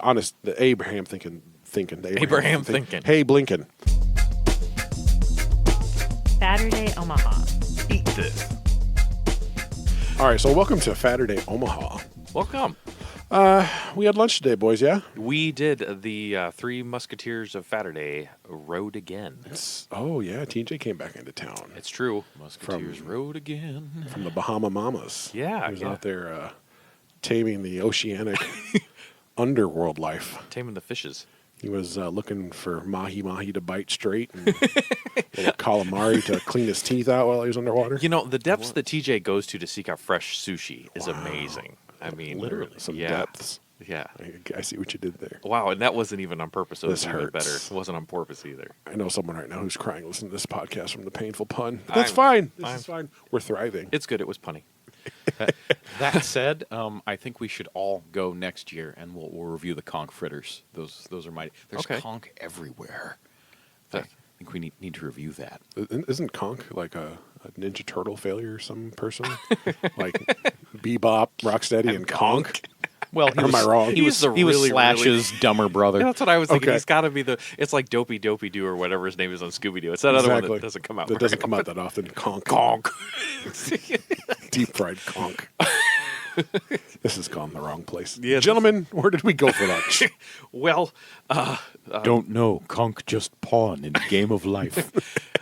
the Abraham thinking. Abraham thinking. Hey, Blinken. Faturday Omaha. Eat this. All right, so welcome to Faturday Omaha. Welcome. We had lunch today, boys, yeah? We did. The Three Musketeers of Faturday rode again. Oh, yeah, TJ came back into town. It's true. Musketeers rode again. From the Bahama Mamas. Yeah. He was out there taming the oceanic underworld life. Taming the fishes. He was looking for mahi-mahi to bite straight and little calamari to clean his teeth out while he was underwater. You know, the depths that TJ goes to seek out fresh sushi is amazing. I mean, Literally some depths. Yeah. I see what you did there. Wow, and that wasn't even on purpose. So This it was even hurts. better. It wasn't on purpose either. I know someone right now who's crying listening to this podcast from the painful pun. But that's fine. This is fine. We're thriving. It's good. It was punny. That said, I think we should all go next year, and we'll review the conch fritters. Those are mighty. There's conch everywhere. I think we need to review that. Isn't Conch like a Ninja Turtle failure or some person? Like Bebop, Rocksteady, and Conch? Well, am I wrong? He was Slash's dumber brother. Yeah, that's what I was thinking. Okay. He's got to be it's like Dopey Doo or whatever his name is on Scooby-Doo. It's that other one that doesn't come out. That doesn't come out that often. Conch. Deep fried conch. This has gone the wrong place. Yeah, Gentlemen, where did we go for lunch? Well, Don't know. Conch just pawn in game of life.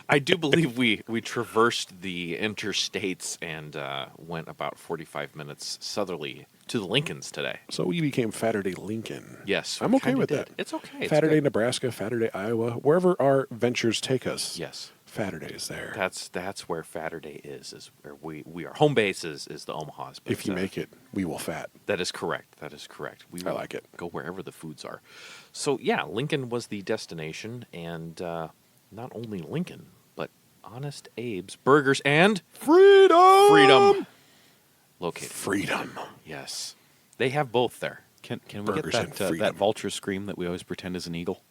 I do believe we traversed the interstates and went about 45 minutes southerly to the Lincolns today. So we became Faturday Lincoln. Yes. I'm we okay kinda with did. that. It's okay. It's Faturday good. Nebraska, Faturday Iowa, wherever our ventures take us. Yes. Faturday is there. That's where Faturday is where we are. Home base is the Omaha's. But, If you make it, we will fat. That is correct. We I like it. Go wherever the foods are. So, yeah, Lincoln was the destination, and not only Lincoln, but Honest Abe's Burgers and Freedom located. Freedom. Yes. They have both there. Can we Burgers get and that freedom. vulture scream that we always pretend is an eagle?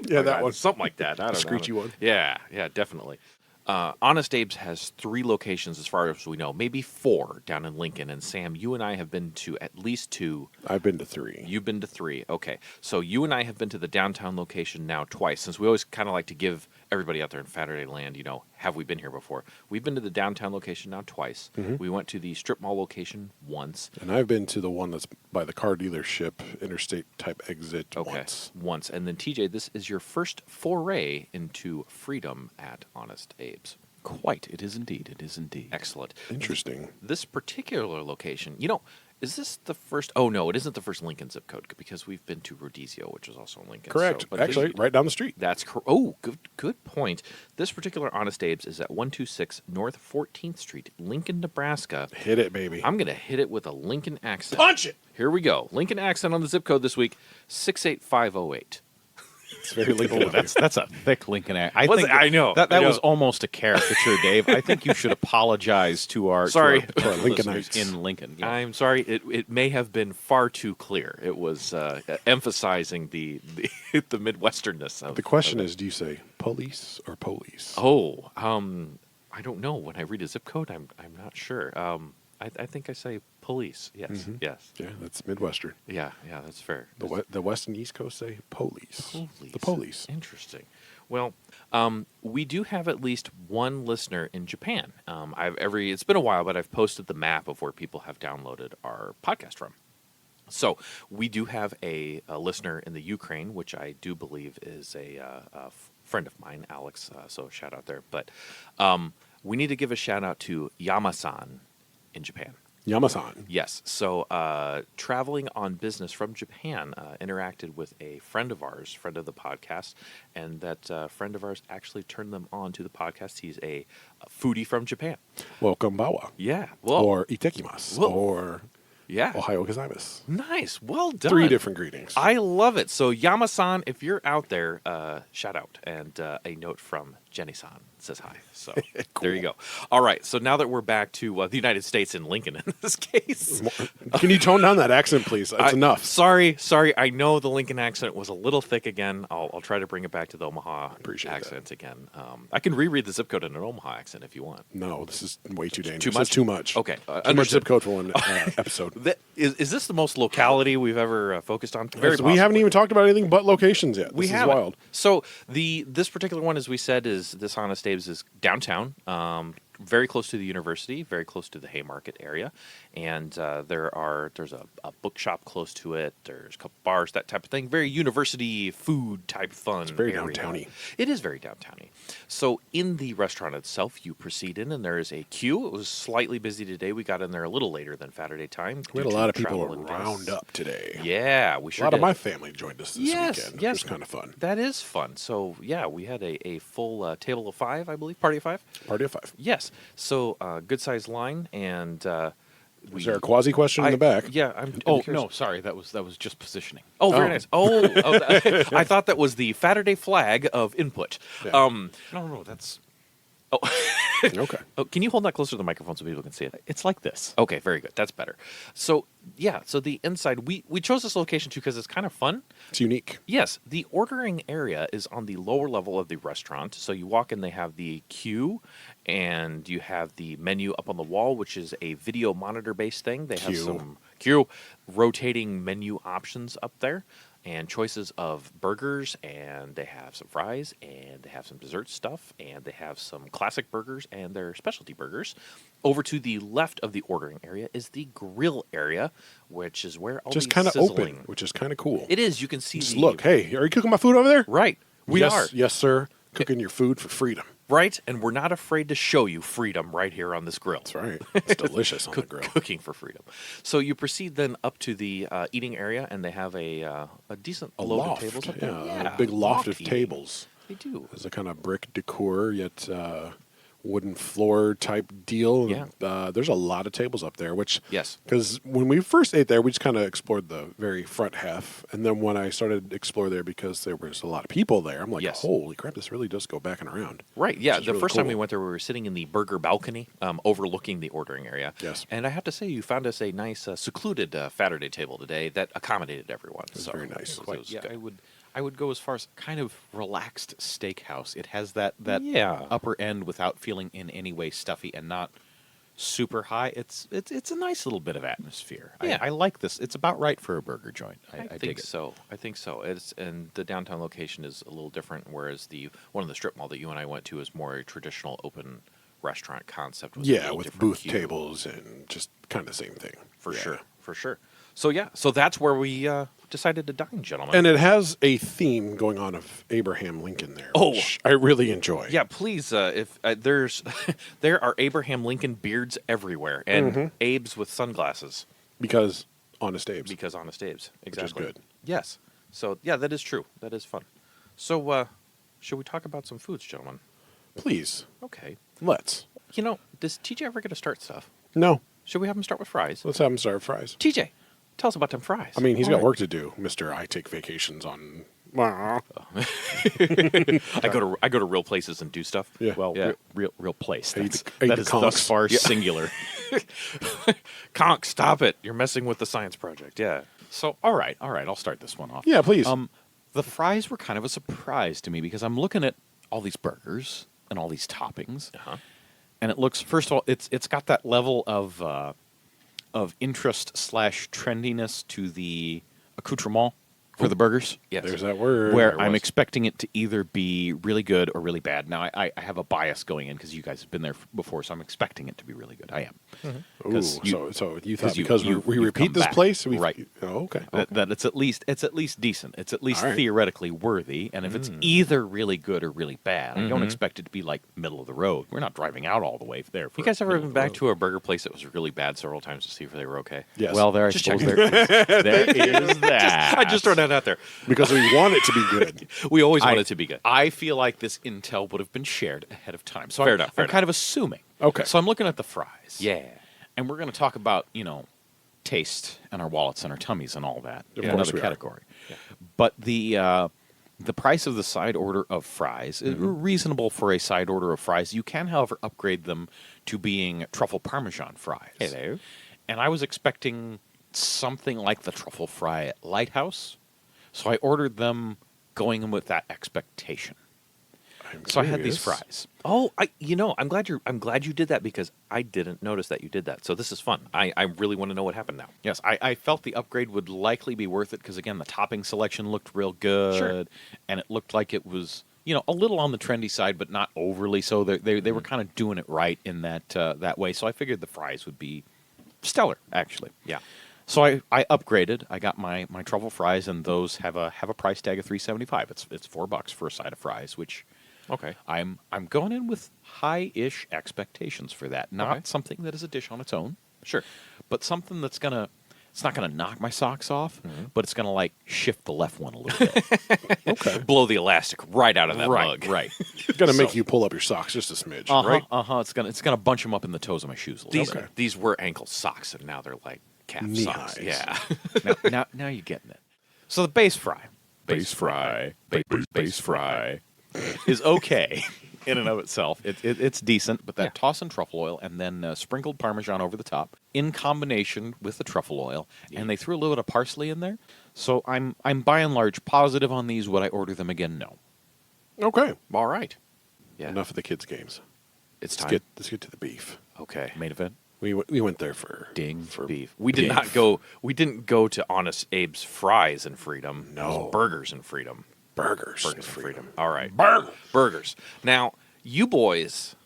Yeah, that one. Something like that. I don't know. Screechy one. Yeah, definitely. Honest Abe's has 3 locations as far as we know, maybe 4 down in Lincoln. And Sam, you and I have been to at least 2. I've been to 3. You've been to 3. Okay. So you and I have been to the downtown location now twice, since we always kind of like to give everybody out there in Faturday land, have we been here before? We've been to the downtown location now twice. Mm-hmm. We went to the strip mall location once. And I've been to the one that's by the car dealership, interstate type exit once. And then TJ, this is your first foray into Freedom at Honest Abe's. Quite. It is indeed. Excellent. Interesting. This particular location, is this the first? Oh, no, it isn't the first Lincoln zip code because we've been to Rodizio, which is also in Lincoln. Correct. But Actually, right down the street. That's correct. Oh, good point. This particular Honest Abe's is at 126 North 14th Street, Lincoln, Nebraska. Hit it, baby. I'm going to hit it with a Lincoln accent. Punch it! Here we go. Lincoln accent on the zip code this week, 68508. It's very Lincoln. That's a thick Lincoln accent. I know. That I know. was almost a caricature, Dave. I think you should apologize to our to our listeners Lincolnites in Lincoln. Yeah. I'm sorry. It may have been far too clear. It was emphasizing the Midwesternness of The question is, do you say police or police? Oh, I don't know. When I read a zip code, I'm not sure. I think I say police. Yes, Mm-hmm. yes. Yeah, that's Midwestern. Yeah, that's fair. The West and East Coast say police. Police. The police. Interesting. Well, we do have at least one listener in Japan. It's been a while, but I've posted the map of where people have downloaded our podcast from. So we do have a listener in the Ukraine, which I do believe is a friend of mine, Alex. So shout out there. But we need to give a shout out to Yama-san in Japan. Yama-san. Yes. So traveling on business from Japan, interacted with a friend of ours, friend of the podcast, and that friend of ours actually turned them on to the podcast. He's a foodie from Japan. Welcome, Bawa. Yeah. Well, Or itekimasu. Well, or yeah. Ohio gozaimasu. Nice. Well done. 3 different greetings. I love it. So Yama-san, if you're out there, shout out. And a note from Jenny-san says hi. So there you go. All right. So now that we're back to the United States in Lincoln in this case. Can you tone down that accent, please? That's enough. Sorry. I know the Lincoln accent was a little thick again. I'll try to bring it back to the Omaha accent again. I can reread the zip code in an Omaha accent if you want. No, this is way too dangerous. Too much? This is too much. Okay. Too much zip code for one episode. Is this the most locality we've ever focused on? Very we haven't even talked about anything but locations yet. We This is haven't. wild. So this particular one, as we said, is this Honest Abe's is downtown, very close to the university, very close to the Haymarket area, and there's a bookshop close to it. There's a couple bars, that type of thing. Very university food type fun. It's very area. downtowny. It is very downtowny. So in the restaurant itself, you proceed in, and there is a queue. It was slightly busy today. We got in there a little later than Faturday time. We had a lot of people around up today. Yeah, we sure A lot did. of my family joined us this weekend. Yes, It was kind of fun. That is fun. So yeah, we had a full table of 5, I believe, party of 5. Party of 5. Yes. So good sized line, and Is there a quasi question in the back? Yeah. I'm Oh curious. no, sorry, that was just positioning. Oh, very Oh. nice. I thought that was the Faturday flag of input. Yeah. No, that's Okay. Oh, can you hold that closer to the microphone so people can see it? it's like this. Okay, very good. That's better. So yeah, so the inside, we chose this location too because it's kind of fun. It's unique. Yes, the ordering area is on the lower level of the restaurant. So you walk in, they have the queue, and you have the menu up on the wall, which is a video monitor based thing. They have Queue. some queue rotating menu options up there, and choices of burgers, and they have some fries, and they have some dessert stuff, and they have some classic burgers and their specialty burgers. Over to the left of the ordering area is the grill area, which is where all Just the kind of sizzling. open, which is kind of cool. It is. You can see. Just the, look. Hey, are you cooking my food over there? Right. We yes, are. Yes, sir. Cooking your food for freedom. Right, and we're not afraid to show you freedom right here on this grill. That's right. It's delicious on the grill. Cooking for freedom. So you proceed then up to the eating area, and they have a decent A load loft. of tables up Yeah, there. a big loft of eating. tables. They do. There's a kind of brick decor, yet wooden floor type deal. Yeah. There's a lot of tables up there, which Yes. because when we first ate there, we just kind of explored the very front half, and then when I started to explore there because there was a lot of people there, I'm like, Yes. holy crap, this really does go back and around. Right, yeah. Which is The really first time cool. we went there, we were sitting in the burger balcony overlooking the ordering area. Yes. And I have to say, you found us a nice, secluded Faturday table today that accommodated everyone. was So very nice. It was Yeah, good. I would go as far as kind of relaxed steakhouse. It has that Yeah. upper end without feeling in any way stuffy and not super high. It's a nice little bit of atmosphere. Yeah. I like this. It's about right for a burger joint. I think dig it. so. I think so. And the downtown location is a little different, whereas the one of the strip mall that you and I went to is more a traditional open restaurant concept. With a Yeah, little with different booth queue. tables and just kind of the same thing. For Yeah. sure, for sure. So yeah, so that's where we decided to dine, gentlemen. And it has a theme going on of Abraham Lincoln there. Oh. Which I really enjoy. yeah, please. If there's, there are Abraham Lincoln beards everywhere, and Abe's with sunglasses Because Honest Abe's. because Honest Abe's. Exactly. good. Yes. So yeah, that is true. That is fun. So should we talk about some foods, gentlemen? Please, Okay. let's. You know, does TJ ever get to start stuff? No, Should we have him start with fries? let's have him start fries. TJ, tell us about them fries. I mean, he's All got right. work to do, Mr. I take vacations on. I go to real places and do stuff. Yeah. Well, Yeah. real place. I eat That's, I eat that the is conchs. thus far singular. Conk, stop it! You're messing with the science project. Yeah. So, all right, I'll start this one off. Yeah, please. The fries were kind of a surprise to me because I'm looking at all these burgers and all these toppings, Uh-huh. and it looks. First of all, it's got that level of interest / trendiness to the accoutrement for the burgers. Yes. There's that word. Where There I'm was. expecting it to either be really good or really bad. Now, I have a bias going in because you guys have been there before, so I'm expecting it to be really good. I am. Ooh, 'Cause so you thought you- because you- we you've repeat come this back. place? Right. Oh, okay. That it's at least decent. It's at least All right. theoretically worthy. And if it's either really good or really bad, I don't expect it to be like middle of the road. We're not driving out all the way there. For You guys ever middle been of the back road. to a burger place that was really bad several times to see if they were okay? Yes. Well, there I Just suppose checking. there is that. I just throw that out there. Because we want it to be good. We always want it to be good. I feel like this intel would have been shared ahead of time. So Fair I'm, enough, fair I'm kind of assuming. Okay. So I'm looking at the fries. Yeah. And we're going to talk about, taste and our wallets and our tummies and all that Of in course another we are. category. But the the price of the side order of fries is reasonable for a side order of fries. You can, however, upgrade them to being truffle parmesan fries. Hello. And I was expecting something like the truffle fry at Lighthouse, so I ordered them going in with that expectation. So I had these fries. Oh, I'm glad you did that because I didn't notice that you did that. So this is fun. I really want to know what happened now. Yes, I felt the upgrade would likely be worth it because, again, the topping selection looked real good. Sure. And it looked like it was, a little on the trendy side, but not overly so. They were kind of doing it right in that way. So I figured the fries would be stellar, actually. Yeah. So I upgraded. I got my truffle fries, and those have a price tag of $3.75. It's $4 for a side of fries, which... Okay. I'm going in with high-ish expectations for that. Not something that is a dish on its own. Sure. But something that's it's not gonna knock my socks off, but it's gonna like shift the left one a little bit. Okay. Blow the elastic right out of that mug. Right. It's going to make you pull up your socks just a smidge, right? It's gonna bunch them up in the toes of my shoes a little bit. These were ankle socks, and now they're like calf Knee socks. highs. Yeah. now you're getting it. So the base fry Base fry. Base fry. is okay in and of itself. It's decent, but that toss in truffle oil and then sprinkled Parmesan over the top in combination with the truffle oil, and they threw a little bit of parsley in there. So I'm by and large positive on these. Would I order them again? No. Okay. All right. Yeah. Enough of the kids' games. It's Let's time. let's get to the beef. Okay. Main event. We went there for Beef. We did not go. We didn't go to Honest Abe's fries in Freedom. No. It was burgers in Freedom. burgers. Burgers in Freedom. All right. Burger. Burgers. Now, you boys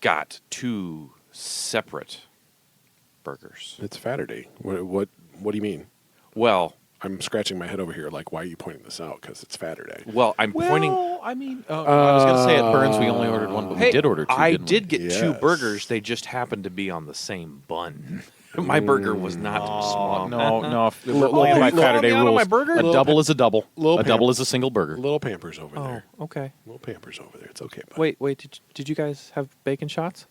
got two separate burgers. It's Faturday. What do you mean? Well, I'm scratching my head over here. Like, why are you pointing this out? Because it's Faturday. I'm pointing. I mean, I was going to say at Burns we only ordered one, but we did order two. I didn't we? did get two Yes. burgers. They just happened to be on the same bun. My burger was not small. No. Little- Look at my little- Saturday Help me out on rules. my burger. A double is a double. Little A double is a single burger. Little Pampers over Oh, there. okay. Little Pampers over there. It's okay. Bud. Wait. Did you guys have bacon shots?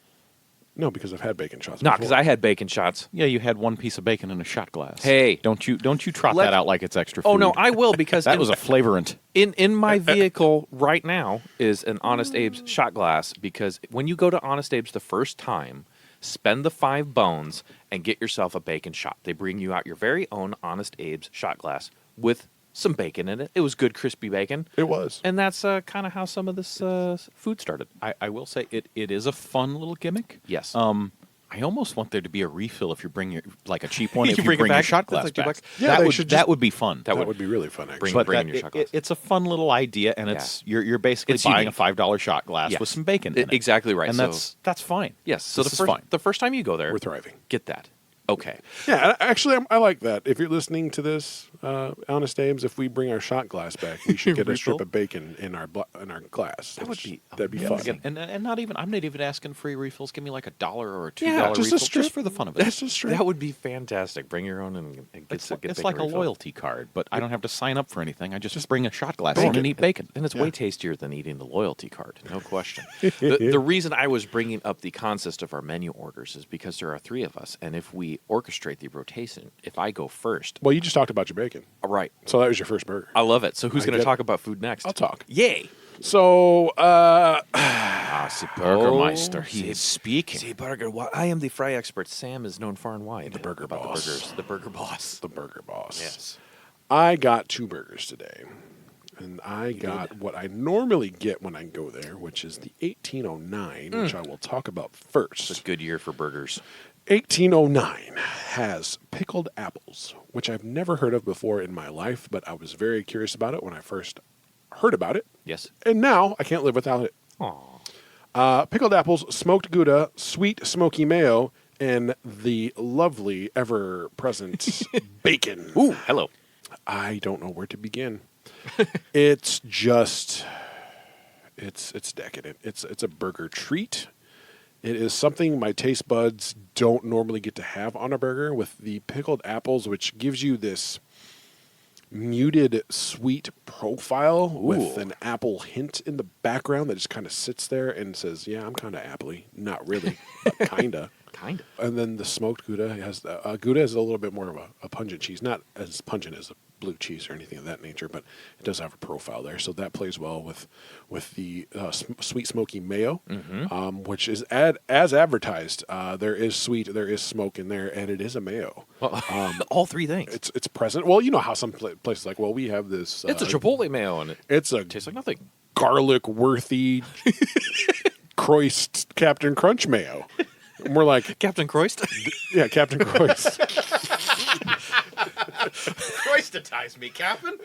No, because I've had bacon shots. No, before. because I had bacon shots. Yeah, you had one piece of bacon in a shot glass. Hey. don't you trot Let- that out like it's extra food. Oh no, I will because that was a flavorant. in my vehicle right now is an Honest Abe's shot glass because when you go to Honest Abe's the first time, spend the 5 bones and get yourself a bacon shot. They bring you out your very own Honest Abe's shot glass with some bacon in it. It was good, crispy bacon. It was. And that's kind of how some of this food started. I will say it is a fun little gimmick. Yes. I almost want there to be a refill if you bring your like a cheap one. You if you bring bring it your back? shot That's glass like $2. back, Yeah, they should that just- would be fun. That would be really fun, actually. Bring But in your shot glass. it's a fun little idea, and you're basically It's buying unique. a $5 shot glass Yes. with some bacon in it. Exactly right. And So- that's fine. Yes. So This is fine. the first time you go there, We're thriving. get that. Okay. Yeah, actually, I like that. If you're listening to this, Honest Abe's, if we bring our shot glass back, we should get a strip Refill? of bacon in our glass. That would be that'd be amazing. fun. And not even I'm not even asking free refills. Give me like $1 or a $2 Yeah, refill just a strip. just for the fun of it. That's just straight. That would be fantastic. Bring your own and get It's get it's bacon like a refill. loyalty card, but I don't have to sign up for anything. I just bring a shot glass in bacon. and eat bacon. And it's Yeah. way tastier than eating the loyalty card, no question. The reason I was bringing up the consist of our menu orders is because there are 3 of us, and if we orchestrate the rotation, if I go first, Well, you just talked about your bacon, all right, so that was your first burger. I love it. So who's I going to get- talk about food next? I'll talk. Yay! So, Si Burgermeister, he is speaking. See, burger. I am the fry expert. Sam is known far and wide. The burger about boss. The burgers. The burger boss. the burger boss. Yes. I got 2 burgers today, and I got what I normally get when I go there, which is the 1809, which I will talk about first. It's a good year for burgers. 1809 has pickled apples, which I've never heard of before in my life, but I was very curious about it when I first heard about it, Yes. and now I can't live without it. Aw. Pickled apples, smoked Gouda, sweet smoky mayo, and the lovely, ever-present bacon. Ooh, hello. I don't know where to begin. It's just, it's decadent. It's a burger treat. It is something my taste buds don't normally get to have on a burger, with the pickled apples, which gives you this muted sweet profile with an apple hint in the background that just kind of sits there and says, yeah, I'm kind of appley. Not really, but kind of. Kind of. And then the smoked Gouda has a little bit more of a pungent cheese, not as pungent as a blue cheese or anything of that nature, but it does have a profile there, so that plays well with the sweet smoky mayo, which is as advertised. There is sweet, there is smoke in there, and it is a mayo. Well, all three things. It's present. Well, you know how some places like, well, we have this. It's a chipotle mayo, and it tastes like nothing. Garlic-worthy Croist Captain Crunch mayo. And we're like, Captain Croist? yeah, Captain Croist. Croistatize me, Captain.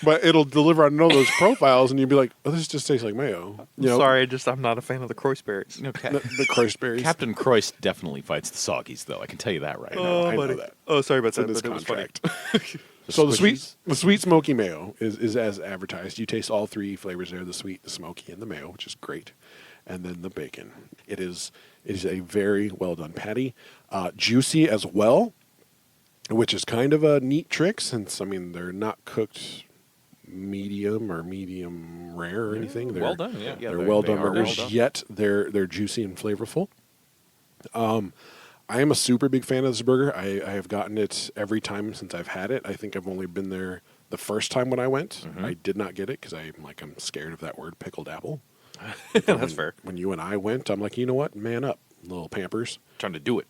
But it'll deliver on all those profiles, and you'd be like, oh, this just tastes like mayo. You know, Sorry, I'm not a fan of the Croist berries. the Croist berries. Captain Croist definitely fights the soggies, though. I can tell you that right now. I know that. Oh, sorry about It's in that, his but it was funny. contract. So the sweet smoky mayo is as advertised. You taste all three flavors there: the sweet, the smoky, and the mayo, which is great. And then the bacon. It is a very well done patty, juicy as well, which is kind of a neat trick since they're not cooked medium or medium rare or anything. They're well done, yeah. they're well done are burgers. well done. Yet they're juicy and flavorful. I am a super big fan of this burger. I have gotten it every time since I've had it. I think I've only been there the first time when I went. I did not get it because I'm scared of that word, pickled apple. That's fair. When you and I went, I'm like, you know what? Man up, little Pampers. Trying to do it.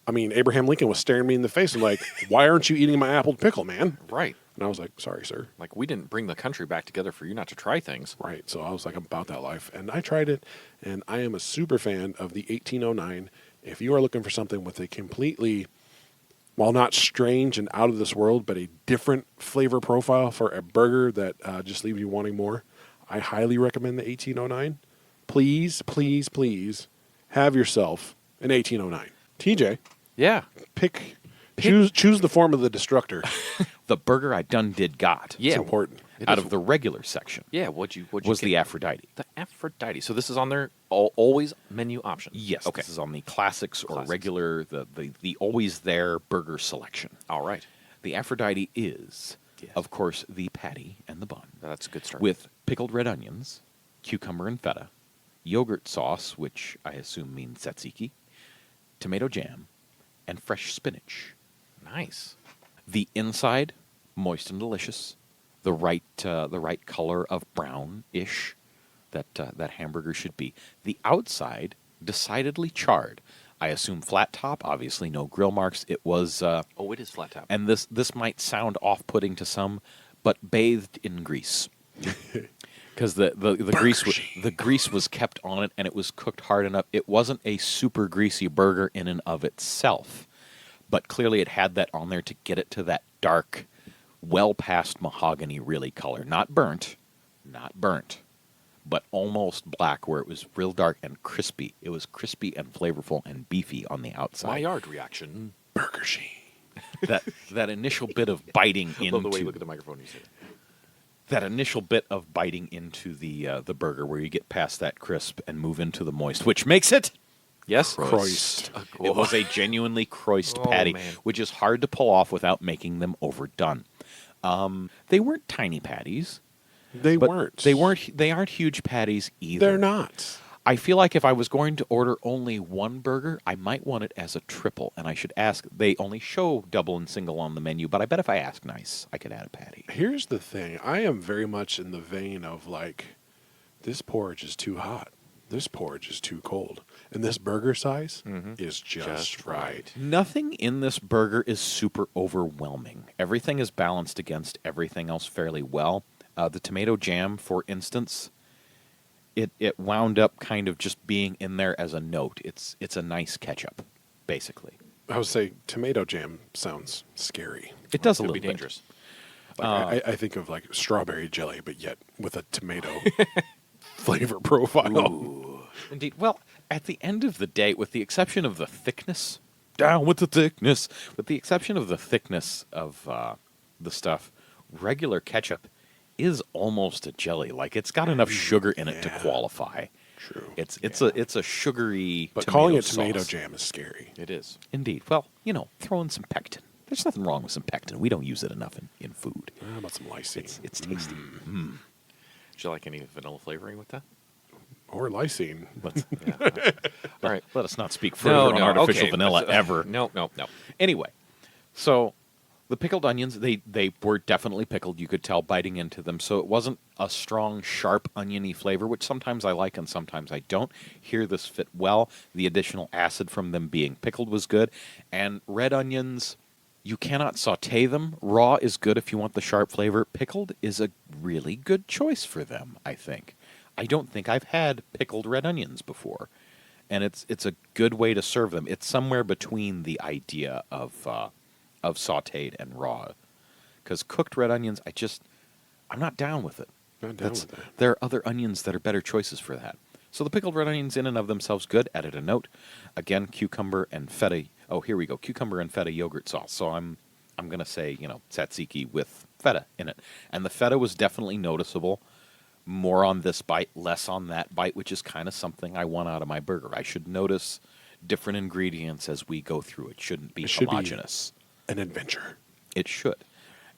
Abraham Lincoln was staring me in the face and like, why aren't you eating my apple pickle, man? Right. And I was like, sorry, sir. Like, we didn't bring the country back together for you not to try things. Right. So I was like, I'm about that life. And I tried it, and I am a super fan of the 1809. If you are looking for something with a completely, while not strange and out of this world, but a different flavor profile for a burger that just leaves you wanting more, I highly recommend the 1809. Please, please, please have yourself an 1809. TJ, Yeah. choose the form of the destructor. The burger I done did got. Yeah. It's important. It Out is- of the regular section Yeah, what'd you was get? the Aphrodite. The Aphrodite. So this is on their always menu option. Yes. Okay. This is on the classics or Classics. regular, the always there burger selection. All right. The Aphrodite is, Yes. of course, the patty and the bun. That's a good start. With pickled red onions, cucumber and feta, yogurt sauce, which I assume means tzatziki, tomato jam, and fresh spinach. Nice. The inside, moist and delicious. The right color of brownish that hamburger should be. The outside, decidedly charred. I assume flat top. Obviously, no grill marks. It was, Oh, it is flat top. and this might sound off-putting to some, but bathed in grease. Because the grease was kept on it, and it was cooked hard enough. It wasn't a super greasy burger in and of itself, but clearly it had that on there to get it to that dark, well past mahogany really color. Not burnt, but almost black, where it was real dark and crispy. It was crispy and flavorful and beefy on the outside. Maillard reaction. Burger Sheen. that initial bit of biting I love the way you into look at the microphone when you say it. that initial bit of biting into the burger, where you get past that crisp and move into the moist, which makes it Yes? Croist. It was a genuinely croist Oh, patty, man. which is hard to pull off without making them overdone. They weren't tiny patties. They But weren't. They aren't huge patties either. They're not. I feel like if I was going to order only one burger, I might want it as a triple, and I should ask. They only show double and single on the menu, but I bet if I ask nice, I could add a patty. Here's the thing. I am very much in the vein of like, this porridge is too hot. This porridge is too cold. And this burger size is just right. Nothing in this burger is super overwhelming. Everything is balanced against everything else fairly well. The tomato jam, for instance, it wound up kind of just being in there as a note. It's a nice ketchup, basically. I would say tomato jam sounds scary. It does a Could little be bit. dangerous. Like, I think of like strawberry jelly, but yet with a tomato flavor profile. Indeed. Well, at the end of the day, with the exception of the thickness, down with the thickness, with the exception of the thickness of the stuff, regular ketchup is almost a jelly. Like, it's got enough sugar in it to Yeah. qualify. True. It's a sugary But tomato calling it sauce. tomato jam is scary. It is. Indeed. Well, throw in some pectin. There's nothing wrong with some pectin. We don't use it enough in food. How about some lysine? It's tasty. Would you like any vanilla flavoring with that? Or lysine. Let's, Yeah. All right. let us not speak further on artificial okay. vanilla ever. No. Anyway, so The pickled onions, they were definitely pickled. You could tell biting into them. So it wasn't a strong, sharp, oniony flavor, which sometimes I like and sometimes I don't. Here, this fit well. The additional acid from them being pickled was good. And red onions, you cannot saute them. Raw is good if you want the sharp flavor. Pickled is a really good choice for them, I think. I don't think I've had pickled red onions before. And it's a good way to serve them. It's somewhere between the idea of sautéed and raw. Because cooked red onions, I'm not down with it. Not down with that. There are other onions that are better choices for that. So the pickled red onions in and of themselves good. Added a note. Again, cucumber and feta. Oh, here we go. Cucumber and feta yogurt sauce. So I'm going to say, tzatziki with feta in it. And the feta was definitely noticeable. More on this bite, less on that bite, which is kind of something I want out of my burger. I should notice different ingredients as we go through. It shouldn't be homogenous. An adventure. It should.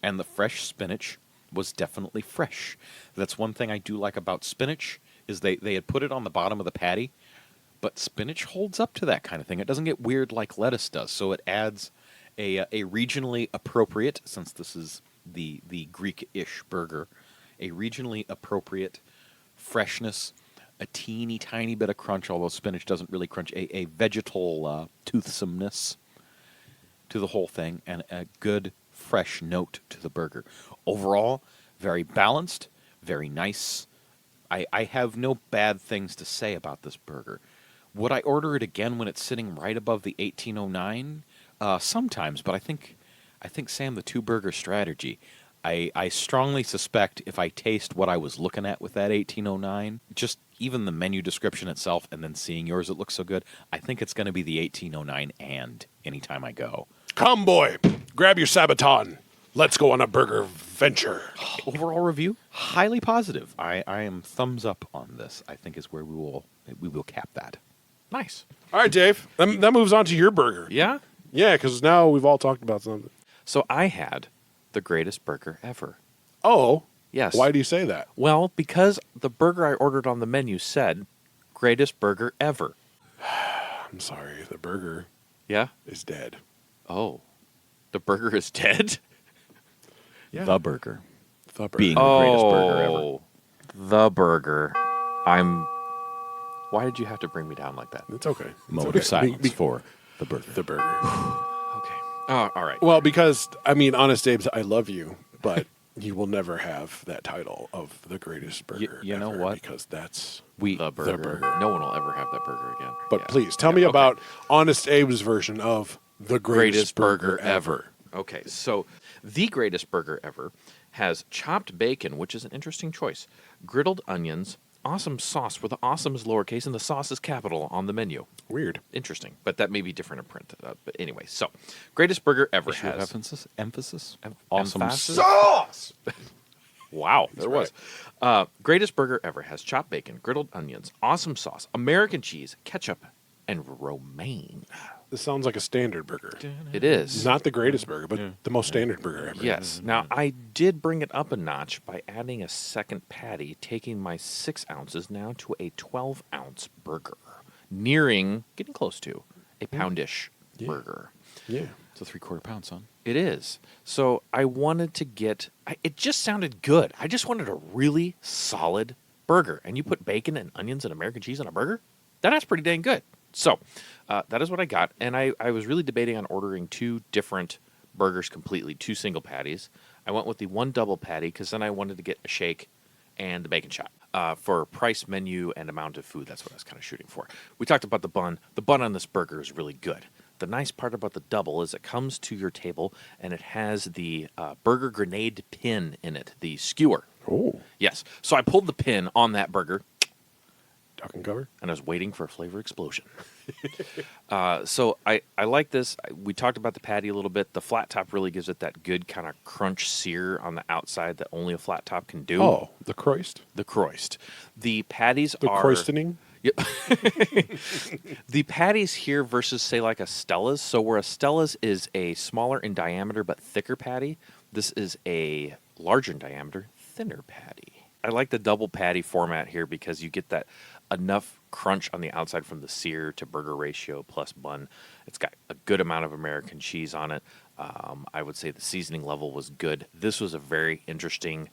And the fresh spinach was definitely fresh. That's one thing I do like about spinach, is they had put it on the bottom of the patty, but spinach holds up to that kind of thing. It doesn't get weird like lettuce does, so it adds a regionally appropriate, since this is the Greek-ish burger, a regionally appropriate freshness, a teeny tiny bit of crunch, although spinach doesn't really crunch, a vegetal toothsomeness to the whole thing, and a good fresh note to the burger. Overall, very balanced, very nice. I have no bad things to say about this burger. Would I order it again when it's sitting right above the 1809? Sometimes, but I think Sam, the two-burger strategy, I strongly suspect if I taste what I was looking at with that 1809, just even the menu description itself and then seeing yours, it looks so good, I think it's going to be the 1809 and anytime I go. Come, boy. Grab your Sabaton. Let's go on a burger venture. Overall review, highly positive. I am thumbs up on this. I think is where we will cap that. Nice. All right, Dave. That moves on to your burger. Yeah? Yeah, because now we've all talked about something. So I had the greatest burger ever. Oh. Yes. Why do you say that? Well, because the burger I ordered on the menu said, greatest burger ever. I'm sorry. The burger Yeah? is dead. Oh. The burger is dead? Yeah. The burger. The burger. Being the greatest burger ever. The burger. Why did you have to bring me down like that? It's okay. It's Moment okay. of silence for the burger. The burger. Okay. Oh, all right. Well, because, Honest Abe, I love you, but you will never have that title of the greatest burger you know ever, what? because that's The burger. burger. No one will ever have that burger again. But Yeah. please, tell me okay. about Honest Abe's version of the greatest burger ever. Okay, so the greatest burger ever has chopped bacon, which is an interesting choice, griddled onions, awesome sauce, where the awesome is lowercase and the sauce is capital on the menu. Weird. Interesting, but that may be different in print. But anyway, so greatest burger ever Issue of has emphasis. Em- Awesome emphasis? Sauce! Wow, there right. was. Greatest burger ever has chopped bacon, griddled onions, awesome sauce, American cheese, ketchup, and romaine. This sounds like a standard burger. It is. Not the greatest burger, but the most standard burger ever. Yes. Now, I did bring it up a notch by adding a second patty, taking my 6 ounces now to a 12-ounce burger, getting close to a poundish burger. Yeah. It's a 3/4 pound, son. It is. So I wanted to it just sounded good. I just wanted a really solid burger. And you put bacon and onions and American cheese on a burger? That's pretty dang good. So that is what I got. And I was really debating on ordering 2 different burgers completely, 2 single patties. I went with the 1 double patty because then I wanted to get a shake and the bacon shot. For price, menu, and amount of food, that's what I was kind of shooting for. We talked about the bun. The bun on this burger is really good. The nice part about the double is it comes to your table and it has the burger grenade pin in it, the skewer. Oh. Yes. So I pulled the pin on that burger Duck and cover? and I was waiting for a flavor explosion. So I like this. We talked about the patty a little bit. The flat top really gives it that good kind of crunch sear on the outside that only a flat top can do. Oh, the Croist? The croist. The patties The are... Croistening? Yep. The patties here versus, say, like a Stella's. So where a Stella's is a smaller in diameter but thicker patty, this is a larger in diameter, thinner patty. I like the double patty format here because you get that enough crunch on the outside from the sear to burger ratio plus bun. It's got a good amount of American cheese on it. I would say the seasoning level was good. This was a very interesting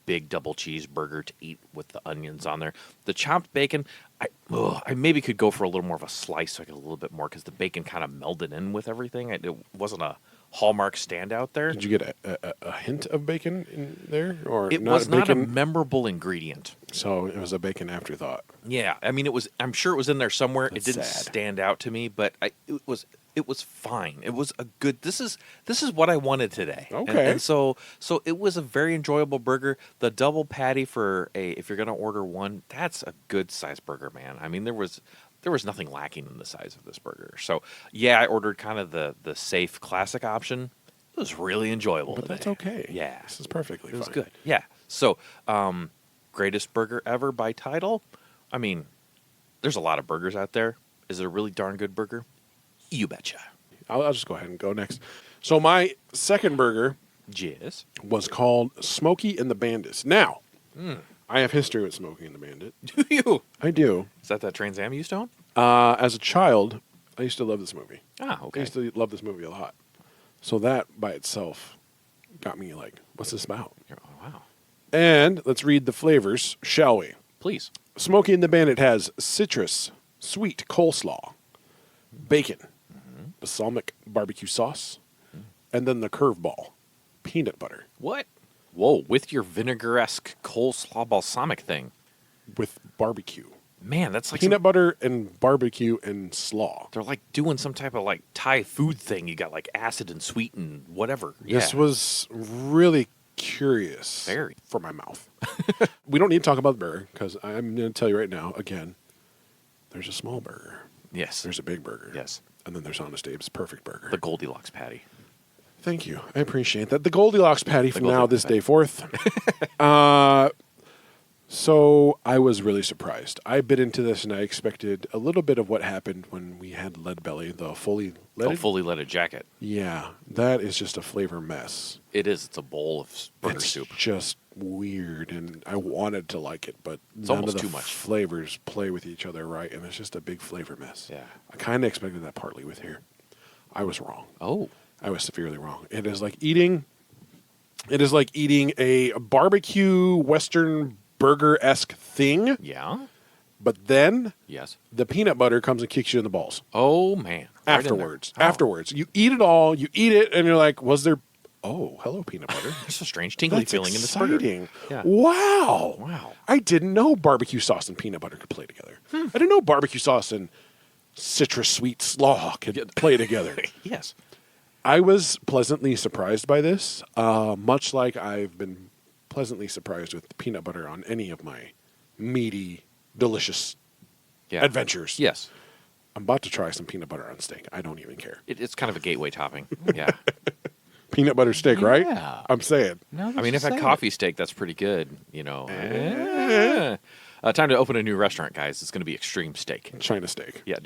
big double cheeseburger to eat with the onions on there. The chopped bacon, I maybe could go for a little more of a slice so I get a little bit more because the bacon kind of melded in with everything. It wasn't a hallmark standout there. Did you get a hint of bacon in there, or It not was not a bacon? memorable ingredient. So it was a bacon afterthought. Yeah, I mean, it was. I'm sure it was in there somewhere. That's it didn't sad. stand out to me, but it was fine. It was a good. This is what I wanted today. Okay. And so it was a very enjoyable burger. The double patty if you're gonna order one, that's a good size burger, man. I mean, there was nothing lacking in the size of this burger. So yeah, I ordered kind of the safe classic option. It was really enjoyable. But today. that's okay. Yeah, This is perfectly it was fine. good. Yeah. So, greatest burger ever by title. I mean, there's a lot of burgers out there. Is it a really darn good burger? You betcha. I'll just go ahead and go next. So my second burger Yes. was called Smokey and the Bandits. Now, I have history with Smokey and the Bandit. Do you? I do. Is that Trans Am you used to own? As a child, I used to love this movie. Ah, I okay. used to love this movie a lot. So that by itself got me like, what's this about? Oh, wow. And let's read the flavors, shall we? Please. Smokey and the Bandit has citrus, sweet coleslaw, bacon, balsamic barbecue sauce, and then the curveball, peanut butter What? Whoa, with your vinegar-esque coleslaw balsamic thing. with barbecue. Man, that's like Peanut butter and barbecue and slaw. they're like doing some type of like Thai food thing. You got like acid and sweet and whatever. This Yeah. was really curious Very. for my mouth. We don't need to talk about the burger because I'm going to tell you right now, again, there's a small burger. Yes. There's a big burger. Yes. And then there's Honest Abe's perfect burger. The Goldilocks patty. Thank you. I appreciate that. The Goldilocks patty from now Goldilocks this patty. day forth. So I was really surprised. I bit into this and I expected a little bit of what happened when we had Lead Belly, the fully leaded. Fully leaded jacket. Yeah, that is just a flavor mess. It is. It's a bowl of burger It's soup. just weird, and I wanted to like it, but It's none almost of the too much. flavors play with each other right, and it's just a big flavor mess. Yeah. I kind of expected that partly with here. I was wrong. Oh. I was severely wrong. It is like eating a barbecue Western burger-esque thing, Yeah. but then Yes. the peanut butter comes and kicks you in the balls Oh man. Right in there. afterwards. Oh. Afterwards, you eat it all. You eat it, and you're like, "Was there? Oh, hello, peanut butter." There's a strange tingly That's feeling in this burger. exciting. Yeah. Wow. Wow. I didn't know barbecue sauce and peanut butter could play together. I didn't know barbecue sauce and citrus sweet slaw could play together. Yes. I was pleasantly surprised by this, much like I've been pleasantly surprised with peanut butter on any of my meaty, delicious Yeah. adventures. Yes. I'm about to try some peanut butter on steak. I don't even care. It's kind of a gateway topping. Yeah. Peanut butter steak, right? Yeah. I'm saying. No, I mean, if I coffee steak, that's pretty good. You know. Time to open a new restaurant, guys. It's going to be extreme steak. China steak. Yeah.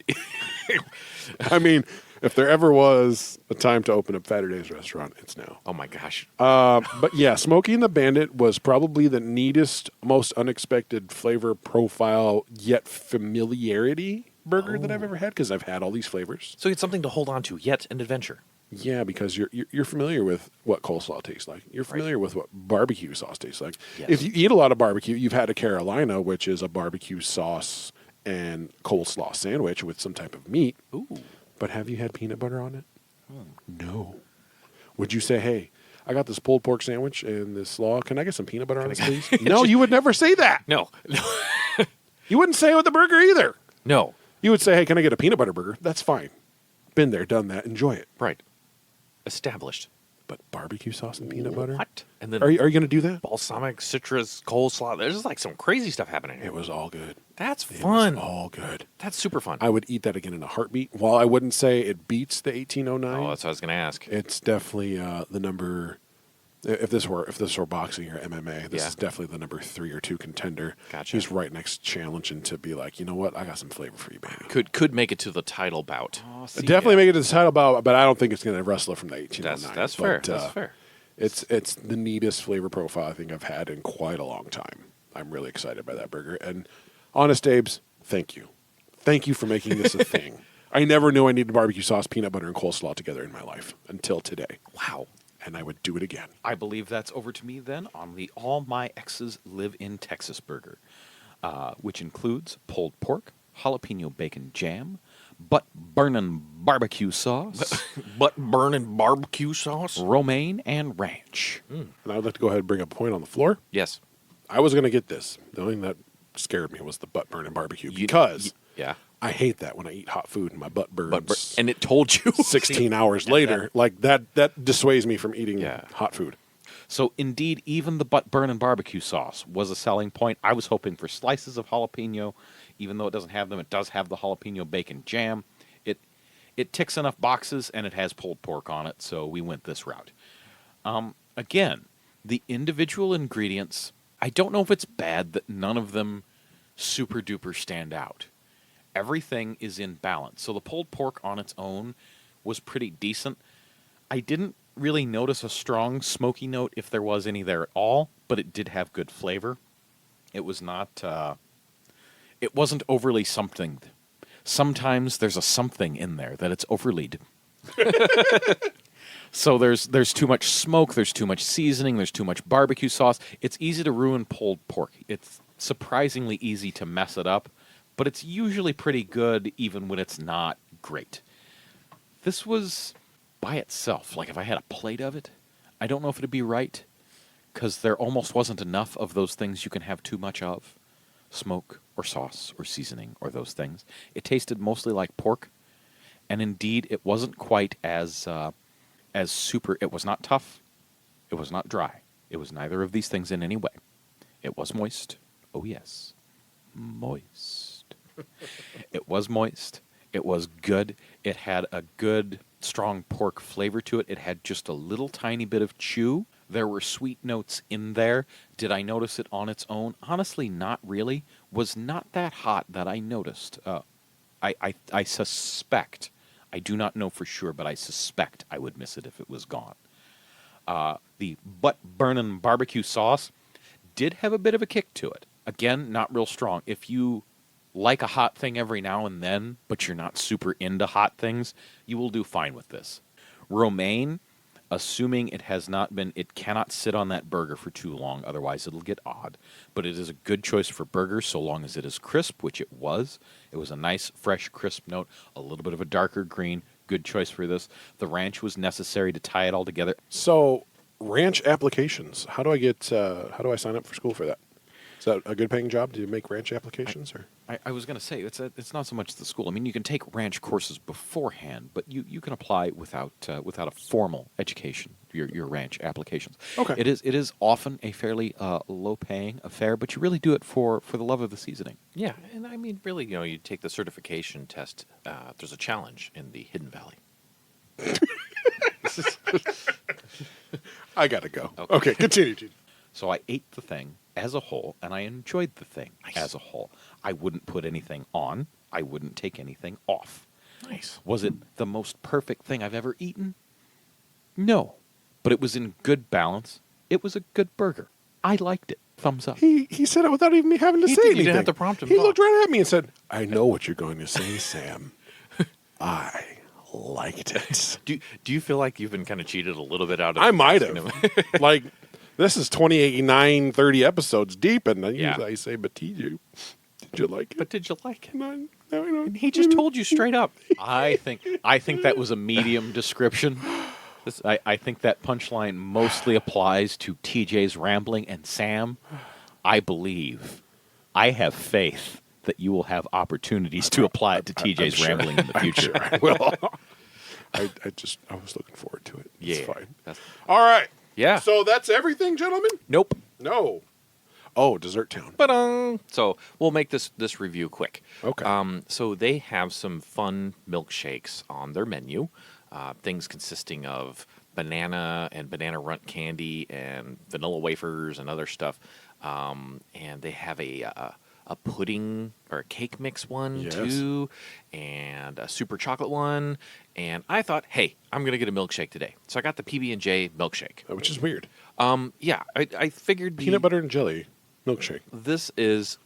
I mean, if there ever was a time to open up Faturday's restaurant, it's now. Oh my gosh. But yeah, Smokey and the Bandit was probably the neatest, most unexpected flavor profile, yet familiarity burger that I've ever had because I've had all these flavors. So it's something to hold on to, yet an adventure. Yeah, because you're familiar with what coleslaw tastes like. You're familiar with what barbecue sauce tastes like. Yes. If you eat a lot of barbecue, you've had a Carolina, which is a barbecue sauce and coleslaw sandwich with some type of meat. Ooh. But have you had peanut butter on it? No. Would you say, hey, I got this pulled pork sandwich and this slaw. Can I get some peanut butter on it, please? No, you would never say that. No. You wouldn't say it with the burger either. No. You would say, hey, can I get a peanut butter burger? That's fine. Been there, done that. Enjoy it. Right. Established. But barbecue sauce and peanut butter? What? And then Are you going to do that? balsamic, citrus, coleslaw. There's like some crazy stuff happening It here. was all good. That's It fun. was all good. That's super fun. I would eat that again in a heartbeat. While I wouldn't say it beats the 1809, Oh, that's what I was going to ask. it's definitely the number. If this were boxing or MMA, this Yeah. is definitely the number 3 or 2 contender. Gotcha. He's right next challenging to be like, you know what, I got some flavor for you, baby. Could make it to the title bout. Definitely make it to the title bout, but I don't think it's going to wrestle from the 1809. That's fair. But, That's fair. It's the neatest flavor profile I think I've had in quite a long time. I'm really excited by that burger. And Honest Abe's, thank you. Thank you for making this a thing. I never knew I needed barbecue sauce, peanut butter, and coleslaw together in my life until today. Wow. And I would do it again. I believe that's over to me then on the All My Exes Live in Texas burger, which includes pulled pork, jalapeno bacon jam, butt-burning barbecue sauce, Butt-burning barbecue sauce? romaine, and ranch. And I would like to go ahead and bring up a point on the floor. Yes. I was going to get this. The only thing that scared me was the butt burning barbecue because Yeah. I hate that when I eat hot food and my butt burns. And it told you. 16 hours later, like that dissuades me from eating hot food. So, indeed, even the butt-burning barbecue sauce was a selling point. I was hoping for slices of jalapeno. Even though it doesn't have them, it does have the jalapeno bacon jam. It ticks enough boxes, and it has pulled pork on it, so we went this route. Again, the individual ingredients, I don't know if it's bad that none of them super-duper stand out. Everything is in balance. So the pulled pork on its own was pretty decent. I didn't really notice a strong smoky note if there was any there at all, but it did have good flavor. It was not... it wasn't overly something. Sometimes there's a something in there that it's overlaid. So there's too much smoke, there's too much seasoning, there's too much barbecue sauce. It's easy to ruin pulled pork. It's surprisingly easy to mess it up, but it's usually pretty good even when it's not great. This was by itself. Like if I had a plate of it, I don't know if it'd be right because there almost wasn't enough of those things you can have too much of. Smoke or sauce or seasoning or those things. It tasted mostly like pork, and indeed it wasn't quite as super. It was not tough. It was not dry. It was neither of these things in any way. It was moist. Oh yes, moist. It was moist. It was good. It had a good strong pork flavor to it. It had just a little tiny bit of chew. There were sweet notes in there. Did I notice it on its own? Honestly, not really. Was not that hot that I noticed. I suspect, I do not know for sure, but I suspect I would miss it if it was gone. The butt-burning barbecue sauce did have a bit of a kick to it. Again, not real strong. If you like a hot thing every now and then, but you're not super into hot things, you will do fine with this. Romaine, assuming it has not been, it cannot sit on that burger for too long, otherwise it'll get odd. But it is a good choice for burgers so long as it is crisp, which it was. It was a nice, fresh, crisp note, a little bit of a darker green. Good choice for this. The ranch was necessary to tie it all together. So, ranch applications. How do I sign up for school for that? Is that a good paying job? Do you make ranch applications? Or I was going to say, it's not so much the school. I mean, you can take ranch courses beforehand, but you can apply without a formal education, your ranch applications. Okay. It is often a fairly low-paying affair, but you really do it for the love of the seasoning. Yeah, and I mean, really, you take the certification test. There's a challenge in the Hidden Valley. I gotta go. Okay, continue, Gene. So I ate the thing as a whole, and I enjoyed the thing as a whole. I wouldn't put anything on. I wouldn't take anything off. Nice. Was it the most perfect thing I've ever eaten? No. But it was in good balance. It was a good burger. I liked it. Thumbs up. He said it without even me having to say anything. You didn't have to prompt him. He looked right at me and said, "I know what you're going to say, Sam. I liked it." Do you feel like you've been kind of cheated a little bit out of? I might asking have. him? Like, this is 29, 30 episodes deep, and then Yeah. I say, "But did you like it?" But did you like it? No, And he just told you straight up. I think that was a medium description. I think that punchline mostly applies to TJ's rambling, and Sam, I believe, I have faith that you will have opportunities to apply it to TJ's sure. rambling in the future. Sure I will. I was looking forward to it. It's Yeah. fine. That's- All right. Yeah. So that's everything, gentlemen? Nope. No. Oh, Dessert Town. Ba-dum. So we'll make this review quick. Okay. So they have some fun milkshakes on their menu. Things consisting of banana and banana runt candy and vanilla wafers and other stuff. And they have a pudding or a cake mix one Yes. too, and a super chocolate one. And I thought, hey, I'm gonna get a milkshake today. So I got the PB&J milkshake. Which is weird. Yeah, I figured Peanut butter and jelly milkshake. This is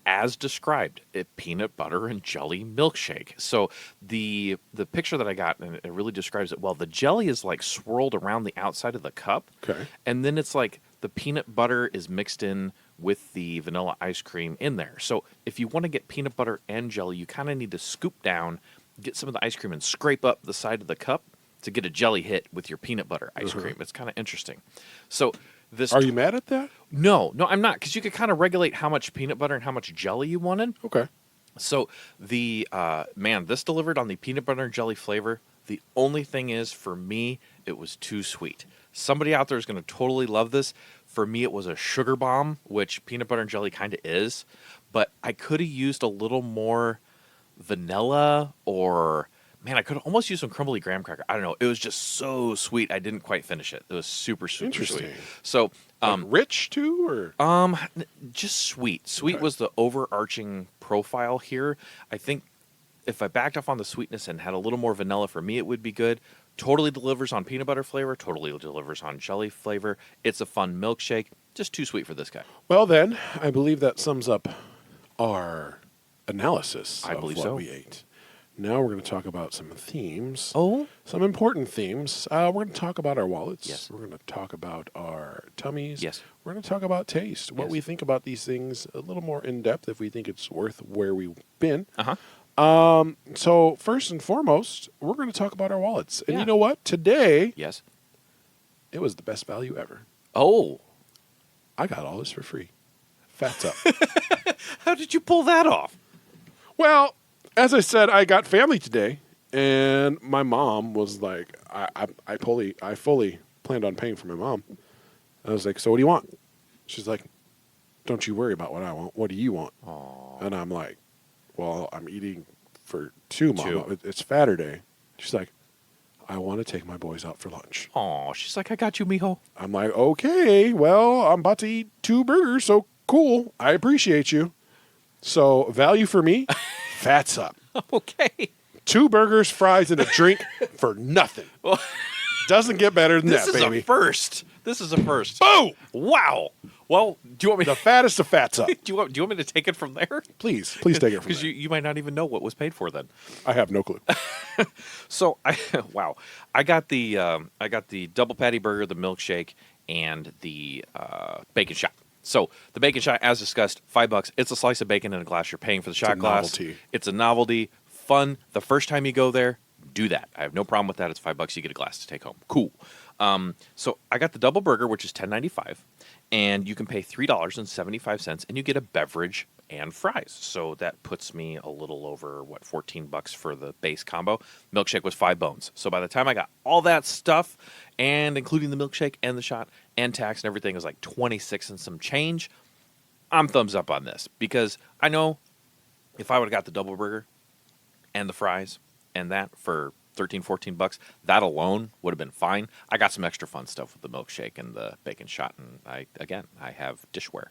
as described, a peanut butter and jelly milkshake. So the picture that I got, and it really describes it well. The jelly is like swirled around the outside of the cup, Okay. and then it's like the peanut butter is mixed in with the vanilla ice cream in there. So if you want to get peanut butter and jelly, you kind of need to scoop down, get some of the ice cream, and scrape up the side of the cup to get a jelly hit with your peanut butter ice cream. It's kind of interesting. So this Are you mad at that? No, I'm not, because you could kind of regulate how much peanut butter and how much jelly you wanted. Okay. So the this delivered on the peanut butter and jelly flavor. The only thing is, for me, it was too sweet. Somebody out there is going to totally love this. For me, it was a sugar bomb, which peanut butter and jelly kind of is. But I could have used a little more vanilla, or man, I could have almost used some crumbly graham cracker. I don't know. It was just so sweet. I didn't quite finish it. It was super sweet. Interesting. So Like rich too, or just sweet. Sweet Okay. was the overarching profile here. I think if I backed off on the sweetness and had a little more vanilla, for me, it would be good. Totally delivers on peanut butter flavor. Totally delivers on jelly flavor. It's a fun milkshake. Just too sweet for this guy. well, then I believe that sums up our analysis I of believe what so. we ate. Now we're going to talk about some themes. Oh, Some important themes. We're going to talk about our wallets. Yes. We're going to talk about our tummies. Yes. We're going to talk about taste. What Yes. we think about these things a little more in depth, if we think it's worth where we've been. uh-huh. So first and foremost, we're going to talk about our wallets. And Yeah. you know what? Today, Yes. it was the best value ever. Oh, I got all this for free. Fats up. how did you pull that off? Well, as I said, I got family today, and my mom was like, I fully planned on paying for my mom. I was like, so what do you want? She's like, don't you worry about what I want. What do you want? Aww. And I'm like, well, I'm eating for two, Mama. Two. It's Faturday. She's like, I want to take my boys out for lunch. Aw, she's like, I got you, mijo. I'm like, okay, well, I'm about to eat 2 burgers, so cool. I appreciate you. So value for me, fats up. Okay. 2 burgers, fries, and a drink for nothing. Well, Doesn't get better than this that, is baby. a first. This is a first. Boom! Wow. Well, do you want me The to fattest of fats up. do you want me to take it from there? Please take it from Because there. you might not even know what was paid for then. I have no clue. So I got the double patty burger, the milkshake, and the bacon shot. So the bacon shot, as discussed, $5. It's a slice of bacon in a glass. You're paying for the shot a glass. novelty. It's a novelty, fun. The first time you go there, do that. I have no problem with that. It's $5. You get a glass to take home. Cool. So I got the double burger, which is $10.95, and you can pay $3.75, and you get a beverage and fries. So that puts me a little over $14 for the base combo. Milkshake was 5 bones. So by the time I got all that stuff, and including the milkshake and the shot and tax and everything, it was like 26 and some change. I'm thumbs up on this, because I know if I would have got the double burger and the fries and that for $13-14, that alone would have been fine. I got some extra fun stuff with the milkshake and the bacon shot, and I have dishware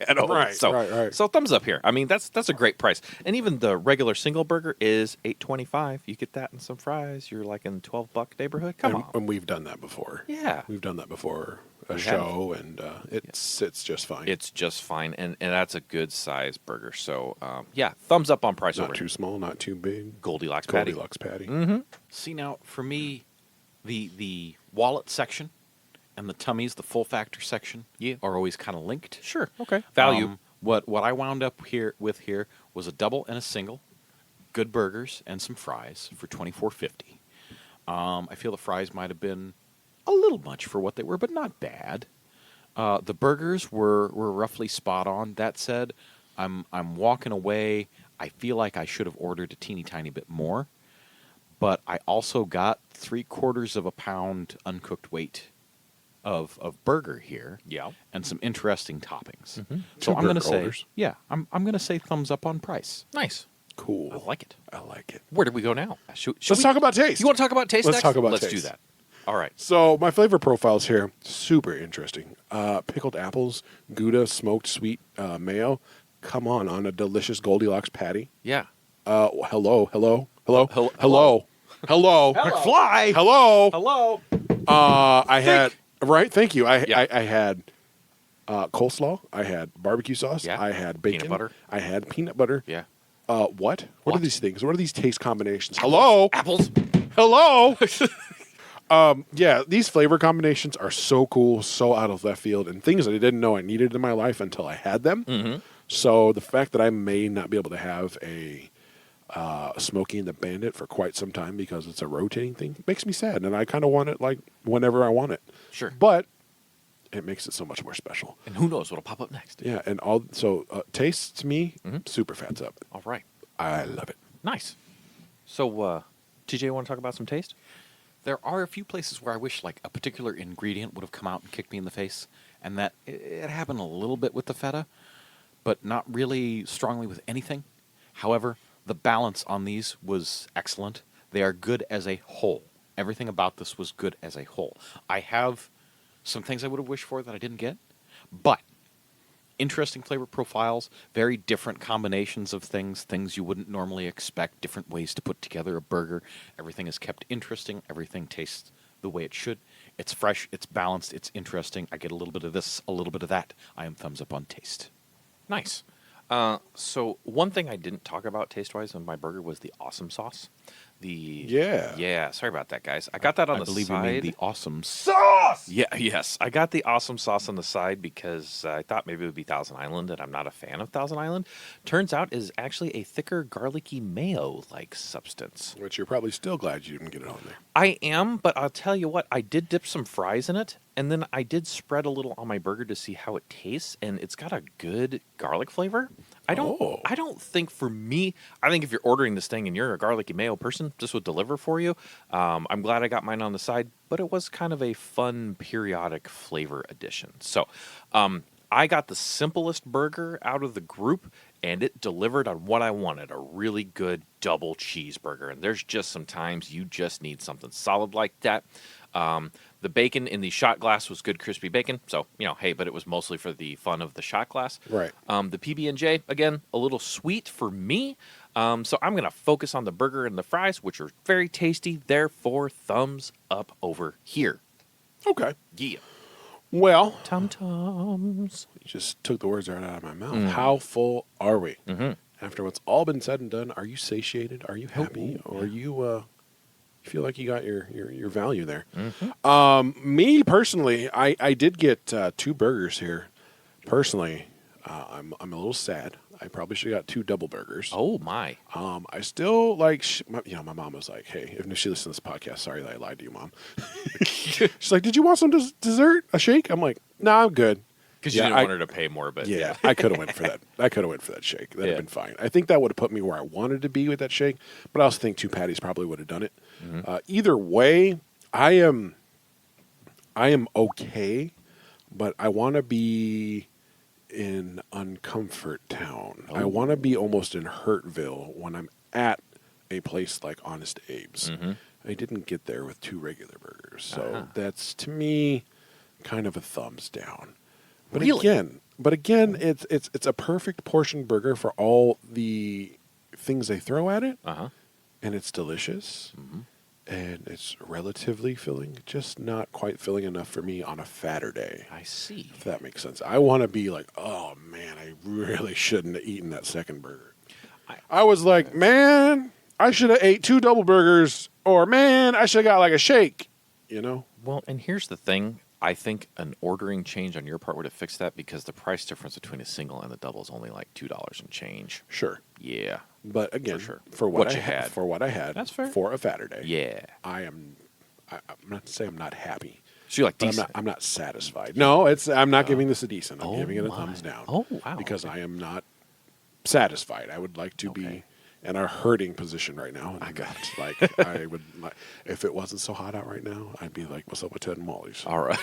at home. Right, so, right. So thumbs up here. I mean, that's a great price. And even the regular single burger is $8.25. You get that and some fries, you're like in $12 neighborhood. Come on. And we've done that before. Yeah. We've done that before. A We show, and it's just fine. It's just fine, and that's a good size burger. So, thumbs up on price not over too here. small, not too big. Goldilocks patty. Goldilocks patty. Mm-hmm. See, now, for me, the wallet section and the tummies, the full factor section, are always kind of linked. Sure. Okay. Value. What I wound up here was a double and a single, good burgers and some fries for $24.50. I feel the fries might have been a little much for what they were, but not bad. The burgers were roughly spot on. That said, I'm walking away. I feel like I should have ordered a teeny tiny bit more, but I also got 3/4 pound uncooked weight of burger here. Yeah. And some interesting toppings. Mm-hmm. So Two I'm going to burger say, holders. I'm going to say thumbs up on price. Nice. Cool. I like it. I like it. Where do we go now? Should Let's talk about taste. You want to talk about taste Let's next? talk about Let's taste. do that. All right. So my flavor profiles here, super interesting. Pickled apples, Gouda, smoked sweet mayo. Come on a delicious Goldilocks patty. Yeah. Hello. Hello. McFly. Hello. Hello. I had right. Thank you. I had coleslaw. I had barbecue sauce. Yeah. I had bacon. Peanut butter. I had peanut butter. Yeah. What? What are What? these things? What are these taste combinations? Hello? Apples. Hello? Yeah, these flavor combinations are so cool, so out of left field, and things that I didn't know I needed in my life until I had them. Mm-hmm. So the fact that I may not be able to have a Smokey and the Bandit for quite some time because it's a rotating thing makes me sad, and I kind of want it like whenever I want it. Sure. But it makes it so much more special. And who knows what'll pop up next? Yeah, and taste to me, super fats up. All right. I love it. Nice. So, TJ, want to talk about some taste? There are a few places where I wish like a particular ingredient would have come out and kicked me in the face, and that it happened a little bit with the feta, but not really strongly with anything. However, the balance on these was excellent. They are good as a whole. Everything about this was good as a whole. I have some things I would have wished for that I didn't get, but interesting flavor profiles, very different combinations of things you wouldn't normally expect, different ways to put together a burger. Everything is kept interesting. Everything tastes the way it should. It's fresh, it's balanced, it's interesting. I get a little bit of this, a little bit of that. I am thumbs up on taste. Nice. So one thing I didn't talk about taste-wise on my burger was the awesome sauce. Yeah. Sorry about that, guys. I got that on I the believe side. you mean the awesome sauce. Yes. I got the awesome sauce on the side because I thought maybe it would be Thousand Island, and I'm not a fan of Thousand Island. Turns out is actually a thicker, garlicky mayo-like substance. Which you're probably still glad you didn't get it on there. I am, but I'll tell you what, I did dip some fries in it, and then I did spread a little on my burger to see how it tastes, and it's got a good garlic flavor. I don't think for me, I think if you're ordering this thing and you're a garlicky mayo person, this would deliver for you. I'm glad I got mine on the side, but it was kind of a fun periodic flavor addition. So I got the simplest burger out of the group, and it delivered on what I wanted, a really good double cheeseburger. And there's just some times you just need something solid like that. The bacon in the shot glass was good crispy bacon, so, hey, but it was mostly for the fun of the shot glass. Right. The PB&J, again, a little sweet for me, so I'm going to focus on the burger and the fries, which are very tasty, therefore thumbs up over here. Okay. Yeah. Well, Tum-tums. you just took the words right out of my mouth. How full are we? Mm-hmm. After what's all been said and done, are you satiated? Are you happy? Or are you feel like you got your value there? Mm-hmm. Me personally, I did get 2 burgers here. Personally, I'm a little sad. I probably should have got 2 double burgers. Oh, my. I still like, my mom was like, hey, if she listens to this podcast, sorry that I lied to you, Mom. She's like, did you want some dessert, a shake? I'm like, nah, I'm good. Because you didn't want her to pay more, but Yeah, I could have went for that. I could have went for that shake. That'd have been fine. I think that would have put me where I wanted to be with that shake, but I also think 2 patties probably would have done it. Either way, I am okay, but I want to be in uncomfort town. I want to be almost in Hurtville when I'm at a place like Honest Abe's. I didn't get there with 2 regular burgers, so that's to me kind of a thumbs down. But Really? again, it's a perfect portion burger for all the things they throw at it, and it's delicious, and it's relatively filling, just not quite filling enough for me on a fatter day. I see. If that makes sense. I want to be like, oh man, I really shouldn't have eaten that second burger. I was like, man, I should have ate 2 double burgers, or man, I should have got like a shake, Well, and here's the thing. I think an ordering change on your part would have fixed that because the price difference between a single and the double is only like $2 and change. Sure. Yeah. But again, For sure. for what I had, That's fair. for a fatter day. Yeah. I'm not saying I'm not happy. So you're like But decent. I'm not satisfied. No, I'm not giving this a decent. I'm Oh giving it a my. thumbs down. Oh, wow. Because I am not satisfied. I would like to be in a hurting position right now. I got like I would like, if it wasn't so hot out right now, I'd be like, what's up with Ted and Molly's? All right.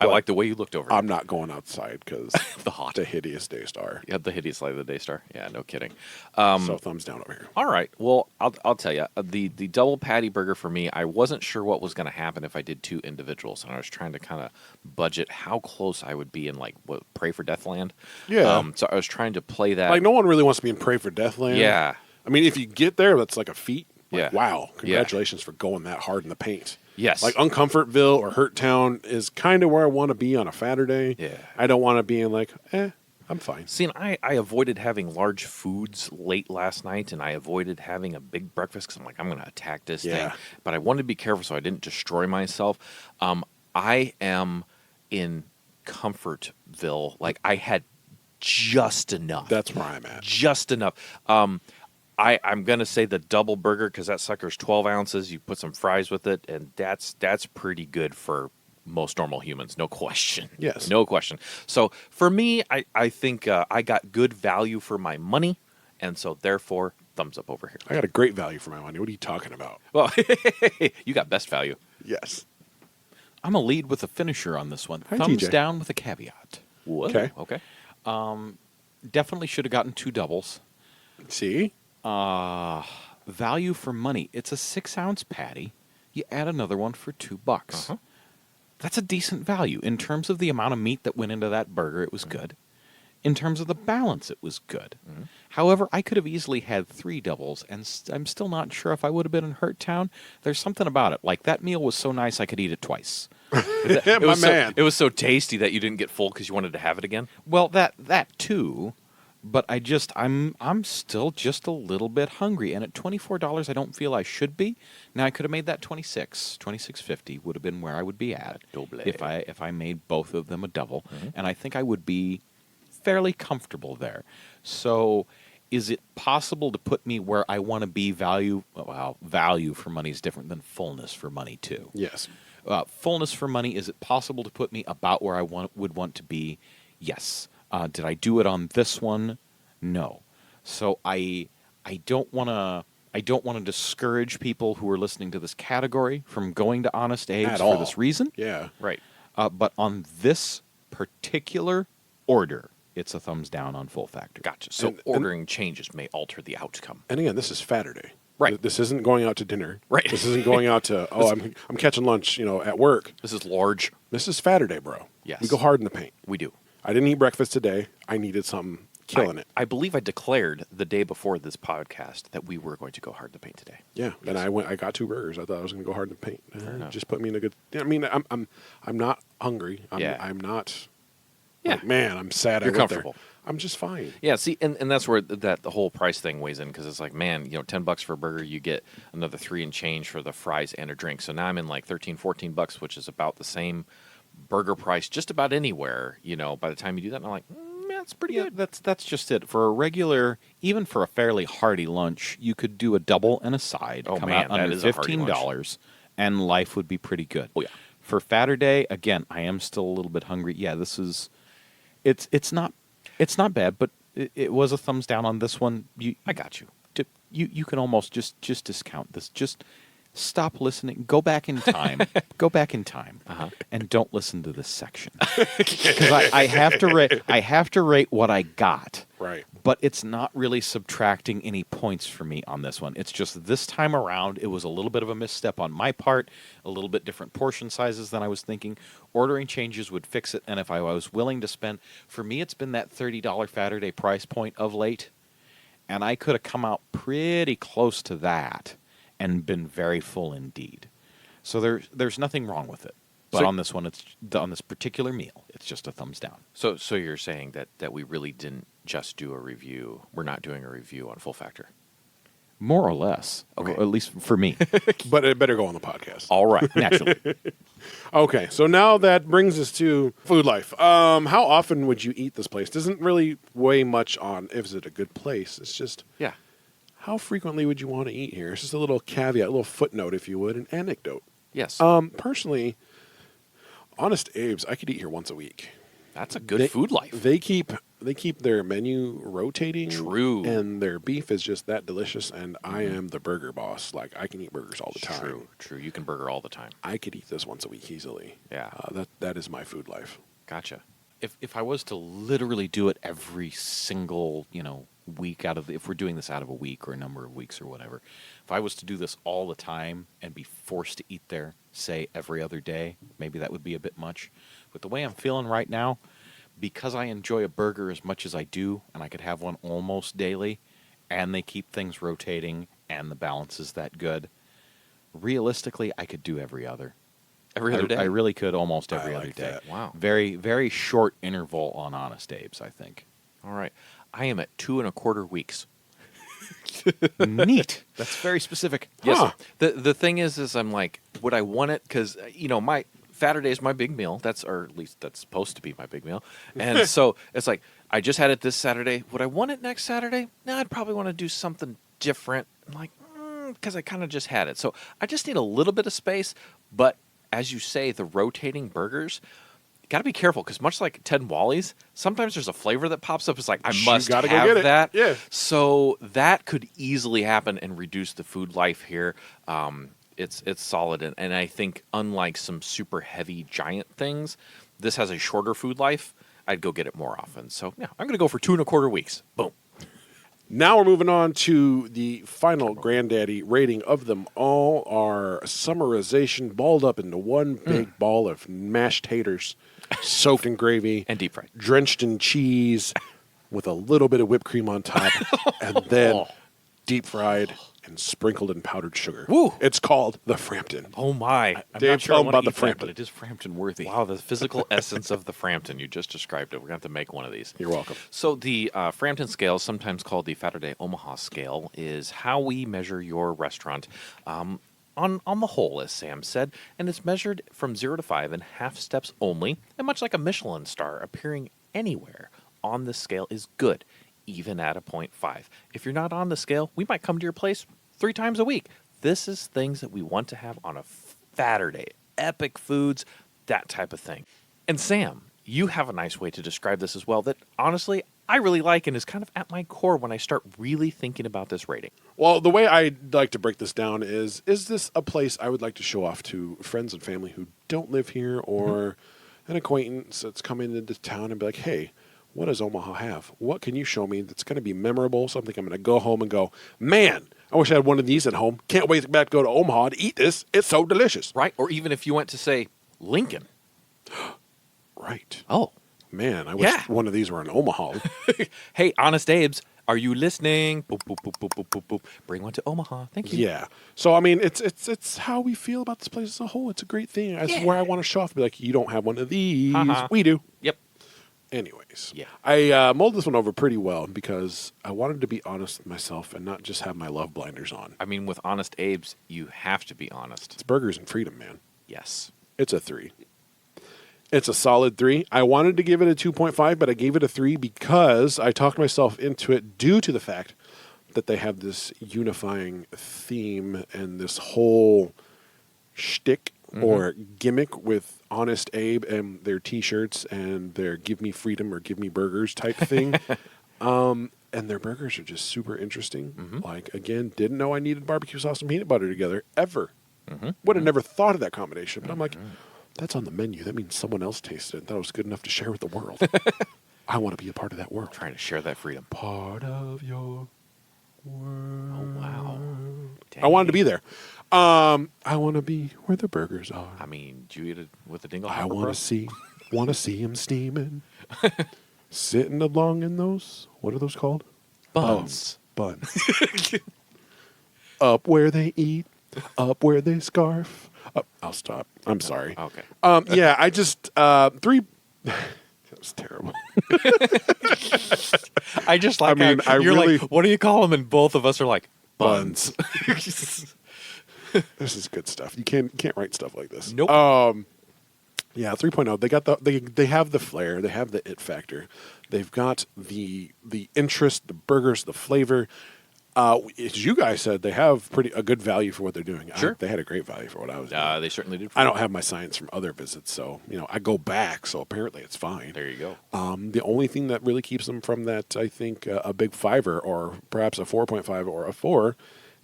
I like the way you looked over. I'm not going outside because the hideous day star. You had the hideous light of the day star. Yeah, no kidding. So thumbs down over here. All right. Well, I'll tell you. The double patty burger for me, I wasn't sure what was going to happen if I did 2 individuals, and I was trying to kind of budget how close I would be in like Pray for Deathland. Yeah. So I was trying to play that. Like no one really wants to be in Pray for Deathland. Yeah. I mean, if you get there, that's like a feat. Like, Yeah. wow. Congratulations for going that hard in the paint. Yes. Like Uncomfortville or Hurt Town is kind of where I want to be on a Faturday. Yeah. I don't want to be in like, I'm fine. See, and I avoided having large foods late last night, and I avoided having a big breakfast because I'm like, I'm going to attack this Yeah. thing. But I wanted to be careful so I didn't destroy myself. I am in Comfortville. Like, I had just enough. That's where I'm at. Just enough. I'm going to say the double burger because that sucker's 12 ounces. You put some fries with it, and that's pretty good for most normal humans, no question. Yes. No question. So for me, I think I got good value for my money, and so therefore, thumbs up over here. I got a great value for my money. What are you talking about? Well, you got best value. Yes. I'm a lead with a finisher on this one. Hi, Thumbs TJ. down with a caveat. Whoa. Okay. Definitely should have gotten 2 doubles. See? Value for money. It's a 6-ounce patty. You add another one for $2. Uh-huh. That's a decent value. In terms of the amount of meat that went into that burger, it was good. In terms of the balance, it was good. However, I could have easily had 3 doubles, and I'm still not sure if I would have been in Hurt Town. There's something about it. Like, that meal was so nice I could eat it twice. My man. It was so tasty that you didn't get full because you wanted to have it again. Well, that too, but I'm still just a little bit hungry, and at $24, I don't feel I should be. Now I could have made that $26.50 would have been where I would be at Double. if I made both of them a double, and I think I would be fairly comfortable there. So, is it possible to put me where I want to be? Value for money is different than fullness for money too. Yes. Fullness for money, is it possible to put me about where I would want to be? Yes. Did I do it on this one? No. So I don't want to discourage people who are listening to this category from going to Honest Abe's At for all. this reason. Yeah. Right. But on this particular order, it's a thumbs down on full factor. Gotcha. So And- ordering changes may alter the outcome. And again, this is Faturday. Right. This isn't going out to dinner. Right. This isn't going out to, I'm catching lunch, at work. This is large. This is Faturday, bro. Yes. We go hard in the paint. We do. I didn't eat breakfast today. I needed something killing it. I believe I declared the day before this podcast that we were going to go hard in the paint today. Yeah. And I got 2 burgers. I thought I was going to go hard in the paint. enough. Just put me in a good. I mean, I'm not hungry. Yeah. I'm not. Yeah. Like, man, I'm sad. You're I went there. comfortable. I'm just fine. Yeah, see, and that's where the whole price thing weighs in because it's like, man, $10 for a burger, you get another 3 and change for the fries and a drink. So now I'm in like $13-14, which is about the same burger price just about anywhere. By the time you do that, and I'm like, that's pretty Yeah, good. that's just it. For a regular, even for a fairly hearty lunch, you could do a double and a side, Oh, come man, out that under is a hearty lunch. $15, and life would be pretty good. Oh, yeah. For Faturday, again, I am still a little bit hungry. Yeah, this is, it's not bad, but it was a thumbs down on this one. I got you. You can almost just discount this. Just stop listening. Go back in time. Go back in time, and don't listen to this section because I have to rate. I have to rate what I got. Right. But it's not really subtracting any points for me on this one. It's just this time around, it was a little bit of a misstep on my part, a little bit different portion sizes than I was thinking. Ordering changes would fix it, and if I was willing to spend, for me, it's been that $30 Faturday price point of late, and I could have come out pretty close to that and been very full indeed. So there's nothing wrong with it. But So- on this one, on this particular meal, it's just a thumbs down. So you're saying that we really didn't just do a review. We're not doing a review on Full Factor. More or less. Okay. Or at least for me. But it better go on the podcast. All right. Naturally. Okay, so now that brings us to food life. How often would you eat this place? Doesn't really weigh much on if it's a good place. It's just Yeah. how frequently would you want to eat here? It's just a little caveat, a little footnote, if you would, an anecdote. Yes. Personally, Honest Abe's, I could eat here once a week. That's a good They- food life. They keep their menu rotating. True. And their beef is just that delicious. And I am the burger boss. Like I can eat burgers all the time. True. You can burger all the time. I could eat this once a week easily. Yeah. That is my food life. Gotcha. If I was to literally do it every single, week if we're doing this out of a week or a number of weeks or whatever, if I was to do this all the time and be forced to eat there, say every other day, maybe that would be a bit much. But the way I'm feeling right now, because I enjoy a burger as much as I do, and I could have one almost daily, and they keep things rotating, and the balance is that good, Realistically, I could do every other. Every other day. I really could almost every I other like day. that. Wow. Very, very short interval on Honest Abe's, I think. All right. I am at 2.25 weeks. Neat. That's very specific. Yes. Huh. The thing is I'm like, would I want it? Because my Faturday is my big meal. Or at least that's supposed to be my big meal. And so it's like, I just had it this Saturday. Would I want it next Saturday? No, I'd probably want to do something different. I'm like, because I kind of just had it. So I just need a little bit of space. But as you say, the rotating burgers, got to be careful because much like Ted and Wally's, sometimes there's a flavor that pops up. It's like, I You must gotta have go get it. that. Yeah. So that could easily happen and reduce the food life here. It's solid. And I think unlike some super heavy giant things, this has a shorter food life. I'd go get it more often. So yeah, I'm going to go for 2.25 weeks. Boom. Now we're moving on to the final granddaddy rating of them all. Our summarization balled up into one big ball of mashed taters, soaked in gravy, And deep fried. drenched in cheese, with a little bit of whipped cream on top, and then deep fried and sprinkled in powdered sugar. Woo. It's called the Frampton. Oh my. I'm Dave, not sure tell I 'em want to about the eat that, Frampton. but it is Frampton worthy. Wow, the physical essence of the Frampton. You just described it. We're going to have to make one of these. You're welcome. So the Frampton scale, sometimes called the Faturday Omaha scale, is how we measure your restaurant on the whole, as Sam said, and it's measured from 0 to 5 in half steps only, and much like a Michelin star, appearing anywhere on the scale is good, even at a 0.5. If you're not on the scale, we might come to your place 3 times a week. This is things that we want to have on a Faturday. Epic foods, that type of thing. And Sam, you have a nice way to describe this as well that honestly I really like and is kind of at my core when I start really thinking about this rating. Well, the way I'd like to break this down is this a place I would like to show off to friends and family who don't live here or an acquaintance that's coming into town and be like, hey, what does Omaha have? What can you show me that's going to be memorable, something I'm going to go home and go, man, I wish I had one of these at home. Can't wait to back to go to Omaha to eat this. It's so delicious. Right? Or even if you went to, say, Lincoln. Right. Oh. Man, I wish Yeah. one of these were in Omaha. Hey, Honest Abe's, are you listening? Boop, boop, boop, boop, boop, boop, boop. Bring one to Omaha. Thank you. Yeah. So, I mean, it's how we feel about this place as a whole. It's a great thing. That's where I want to show off. Be like, you don't have one of these. Uh-huh. We do. Yep. Anyways, Yeah. I molded this one over pretty well because I wanted to be honest with myself and not just have my love blinders on. I mean, with Honest Abe's, you have to be honest. It's burgers and freedom, man. Yes. It's a 3. It's a solid 3. I wanted to give it a 2.5, but I gave it a 3 because I talked myself into it due to the fact that they have this unifying theme and this whole shtick or gimmick with Honest Abe and their T-shirts and their "Give me freedom" or "Give me burgers" type thing. And their burgers are just super interesting. Like, again, didn't know I needed barbecue sauce and peanut butter together ever. Would have never thought of that combination. But I'm like, that's on the menu. That means someone else tasted it and thought it was good enough to share with the world. I want to be a part of that world. Trying to share that freedom. Part of your world. Oh, wow. I wanted to be there. I want to be where the burgers are. I mean, do you eat it with a dingle? I want to see him steaming, sitting along in those. What are those called? buns. Buns. Up where they eat, up where they scarf. I'll stop. I'm sorry. Okay. Yeah, I just 3. That was terrible. I just like I mean, how I you're really- like, what do you call them? And both of us are like, Buns. buns. This is good stuff. You can't write stuff like this. Nope. Yeah, 3.0. They got they have the flair. They have the it factor. They've got the interest, the burgers, the flavor. As you guys said, they have a good value for what they're doing. Sure. They had a great value for what I was doing. They certainly did. I don't have my science from other visits, so I go back. So apparently, it's fine. There you go. The only thing that really keeps them from that, I think, a big 5er or perhaps a 4.5 or a 4.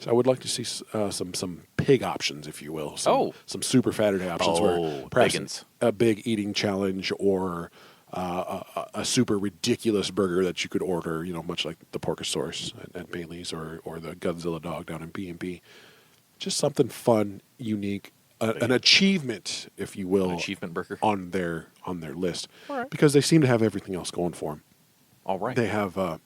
So I would like to see some pig options, if you will. Some super Faturday options where perhaps biggins. a big eating challenge or a super ridiculous burger that you could order, much like the Porkosaurus at Bailey's or the Godzilla dog down in B&B. Just something fun, unique, an achievement, if you will, An achievement burger. on their list, All right. because they seem to have everything else going for them. All right. They have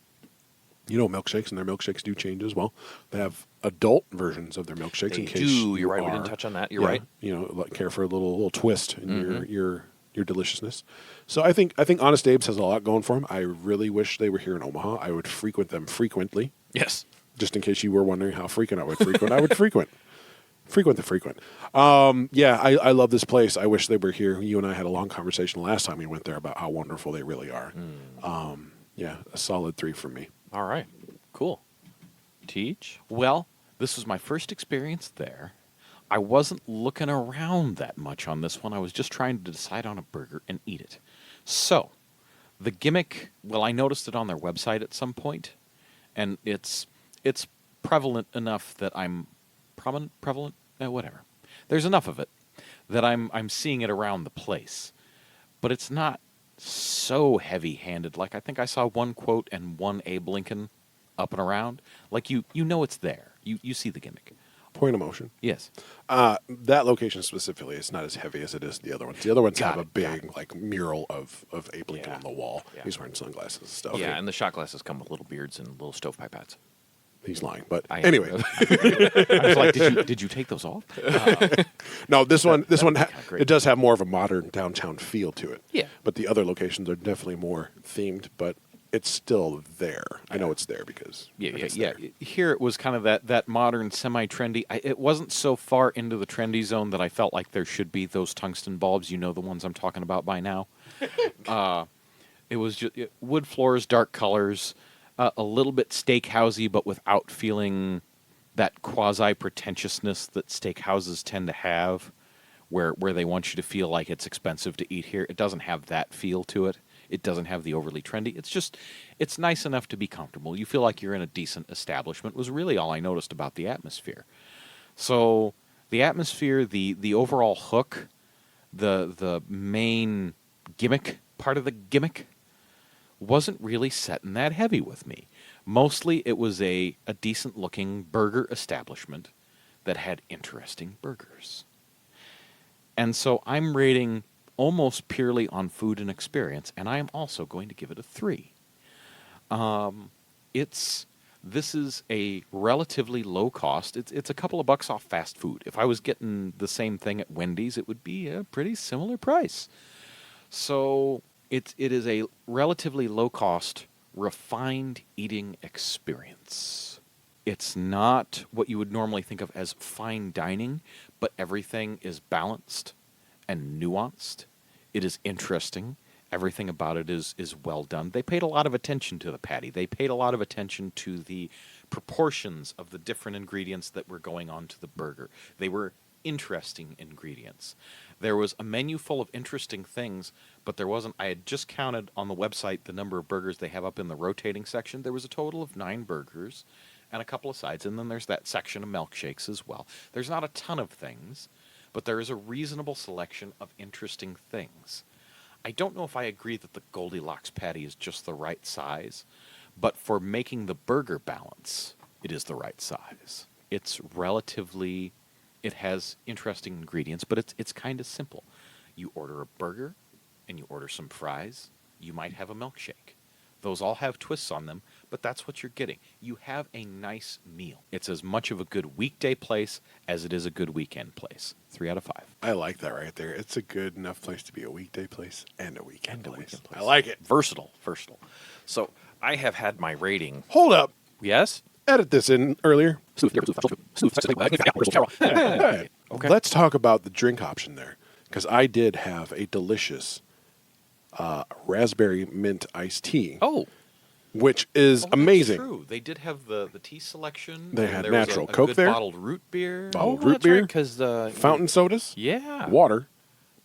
Milkshakes, and their milkshakes do change as well. They have adult versions of their milkshakes They in case do. You're right. We are- didn't touch on that. You're right. Like care for a little twist in your deliciousness. So I think Honest Abe's has a lot going for them. I really wish they were here in Omaha. I would frequent them frequently. Yes. Just in case you were wondering how frequent I would frequent, I would frequent the frequent. I love this place. I wish they were here. You and I had a long conversation last time we went there about how wonderful they really are. A solid 3 from me. All right. Cool. Teach? Well, this was my first experience there. I wasn't looking around that much on this one. I was just trying to decide on a burger and eat it. So, the gimmick, well, I noticed it on their website at some point, and it's prevalent enough that I'm prevalent, whatever. There's enough of it that I'm seeing it around the place. But it's not so heavy-handed. Like, I think I saw one quote and one Abe Lincoln up and around. Like, you know it's there. You see the gimmick. Point of motion. Yes. That location specifically is not as heavy as it is the other ones. The other ones Got have a it, big like mural of Abe Lincoln Yeah. on the wall. Yeah. He's wearing sunglasses and stuff. Yeah, and the shot glasses come with little beards and little stovepipe hats. He's lying. But I am. anyway, I was like, did you take those off? no, this one great. it does have more of a modern downtown feel to it. Yeah. But the other locations are definitely more themed, but it's still there. I know it's there because it's Yeah. there. Here it was kind of that modern, semi-trendy. It wasn't so far into the trendy zone that I felt like there should be those tungsten bulbs. You know the ones I'm talking about by now. It was just wood floors, dark colors, a little bit steakhousey, but without feeling that quasi-pretentiousness that steakhouses tend to have, where they want you to feel like it's expensive to eat here. It doesn't have that feel to it. It doesn't have the overly trendy. It's nice enough to be comfortable. You feel like you're in a decent establishment was really all I noticed about the atmosphere. So the atmosphere, the overall hook, the main gimmick, part of the gimmick, wasn't really setting that heavy with me. Mostly it was a decent-looking burger establishment that had interesting burgers. And so I'm rating almost purely on food and experience, and I am also going to give it a 3. This is a relatively low cost. It's a couple of bucks off fast food. If I was getting the same thing at Wendy's, it would be a pretty similar price. So it is a relatively low cost, refined eating experience. It's not what you would normally think of as fine dining, but everything is balanced and nuanced. It is interesting. Everything about it is well done. They paid a lot of attention to the patty. They paid a lot of attention to the proportions of the different ingredients that were going onto the burger. They were interesting ingredients. There was a menu full of interesting things, but there wasn't. I had just counted on the website the number of burgers they have up in the rotating section. There was a total of 9 burgers and a couple of sides, and then there's that section of milkshakes as well. There's not a ton of things, but there is a reasonable selection of interesting things. I don't know if I agree that the Goldilocks patty is just the right size, but for making the burger balance, it is the right size. It has interesting ingredients, but it's kind of simple. You order a burger, and you order some fries. You might have a milkshake. Those all have twists on them, but that's what you're getting. You have a nice meal. It's as much of a good weekday place as it is a good weekend place. 3 out of 5. I like that right there. It's a good enough place to be a weekday place and a weekend place. weekend place. I like it. Versatile. So I have had my rating. Hold up. Yes? Edit this in earlier. Okay. Let's talk about the drink option there, because I did have a delicious raspberry mint iced tea, Oh, which is amazing. That's true. They did have the tea selection. They and had there was natural a Coke good there. bottled root beer. Bottled root beer, because fountain sodas, Yeah. water,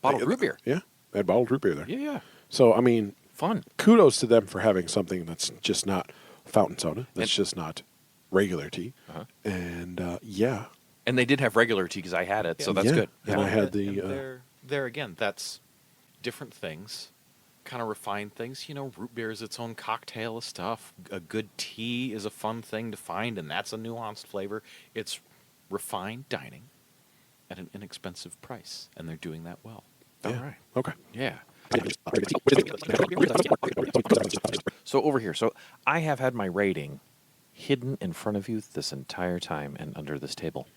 Bottled root beer. Yeah, they had bottled root beer there. Yeah. So I mean, Fun. kudos to them for having something that's just not fountain soda. That's And- just not regular tea. Uh-huh. And yeah, And they did have regular tea because I had it, so that's Yeah. good. And I had the, there again, that's different things, kind of refined things. You know, root beer is its own cocktail of stuff. A good tea is a fun thing to find, and that's a nuanced flavor. It's refined dining at an inexpensive price, and they're doing that well. All yeah. right. Okay. Yeah. So over here. So I have had my rating hidden in front of you this entire time and under this table.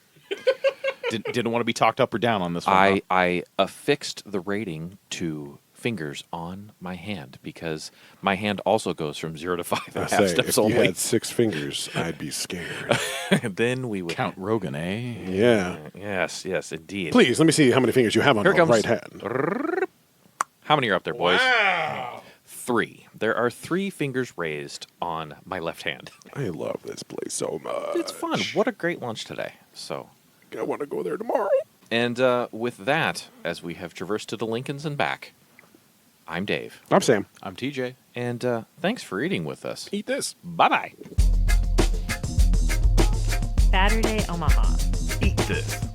Didn't want to be talked up or down on this one. I affixed the rating to fingers on my hand because my hand also goes from 0 to 5 and a I half say, steps if you only. had 6 fingers, I'd be scared. Then we would Count Rogan, eh? Yeah. Yes, indeed. Please, let me see how many fingers you have on Here your comes. right hand. How many are up there, boys? Wow. 3. There are 3 fingers raised on my left hand. I love this place so much. It's fun. What a great lunch today. So, I want to go there tomorrow. and with that, as we have traversed to the Lincolns and back, I'm Dave. I'm Sam. I'm TJ. And thanks for eating with us. Eat this. Bye-bye. Faturday Omaha. Eat this.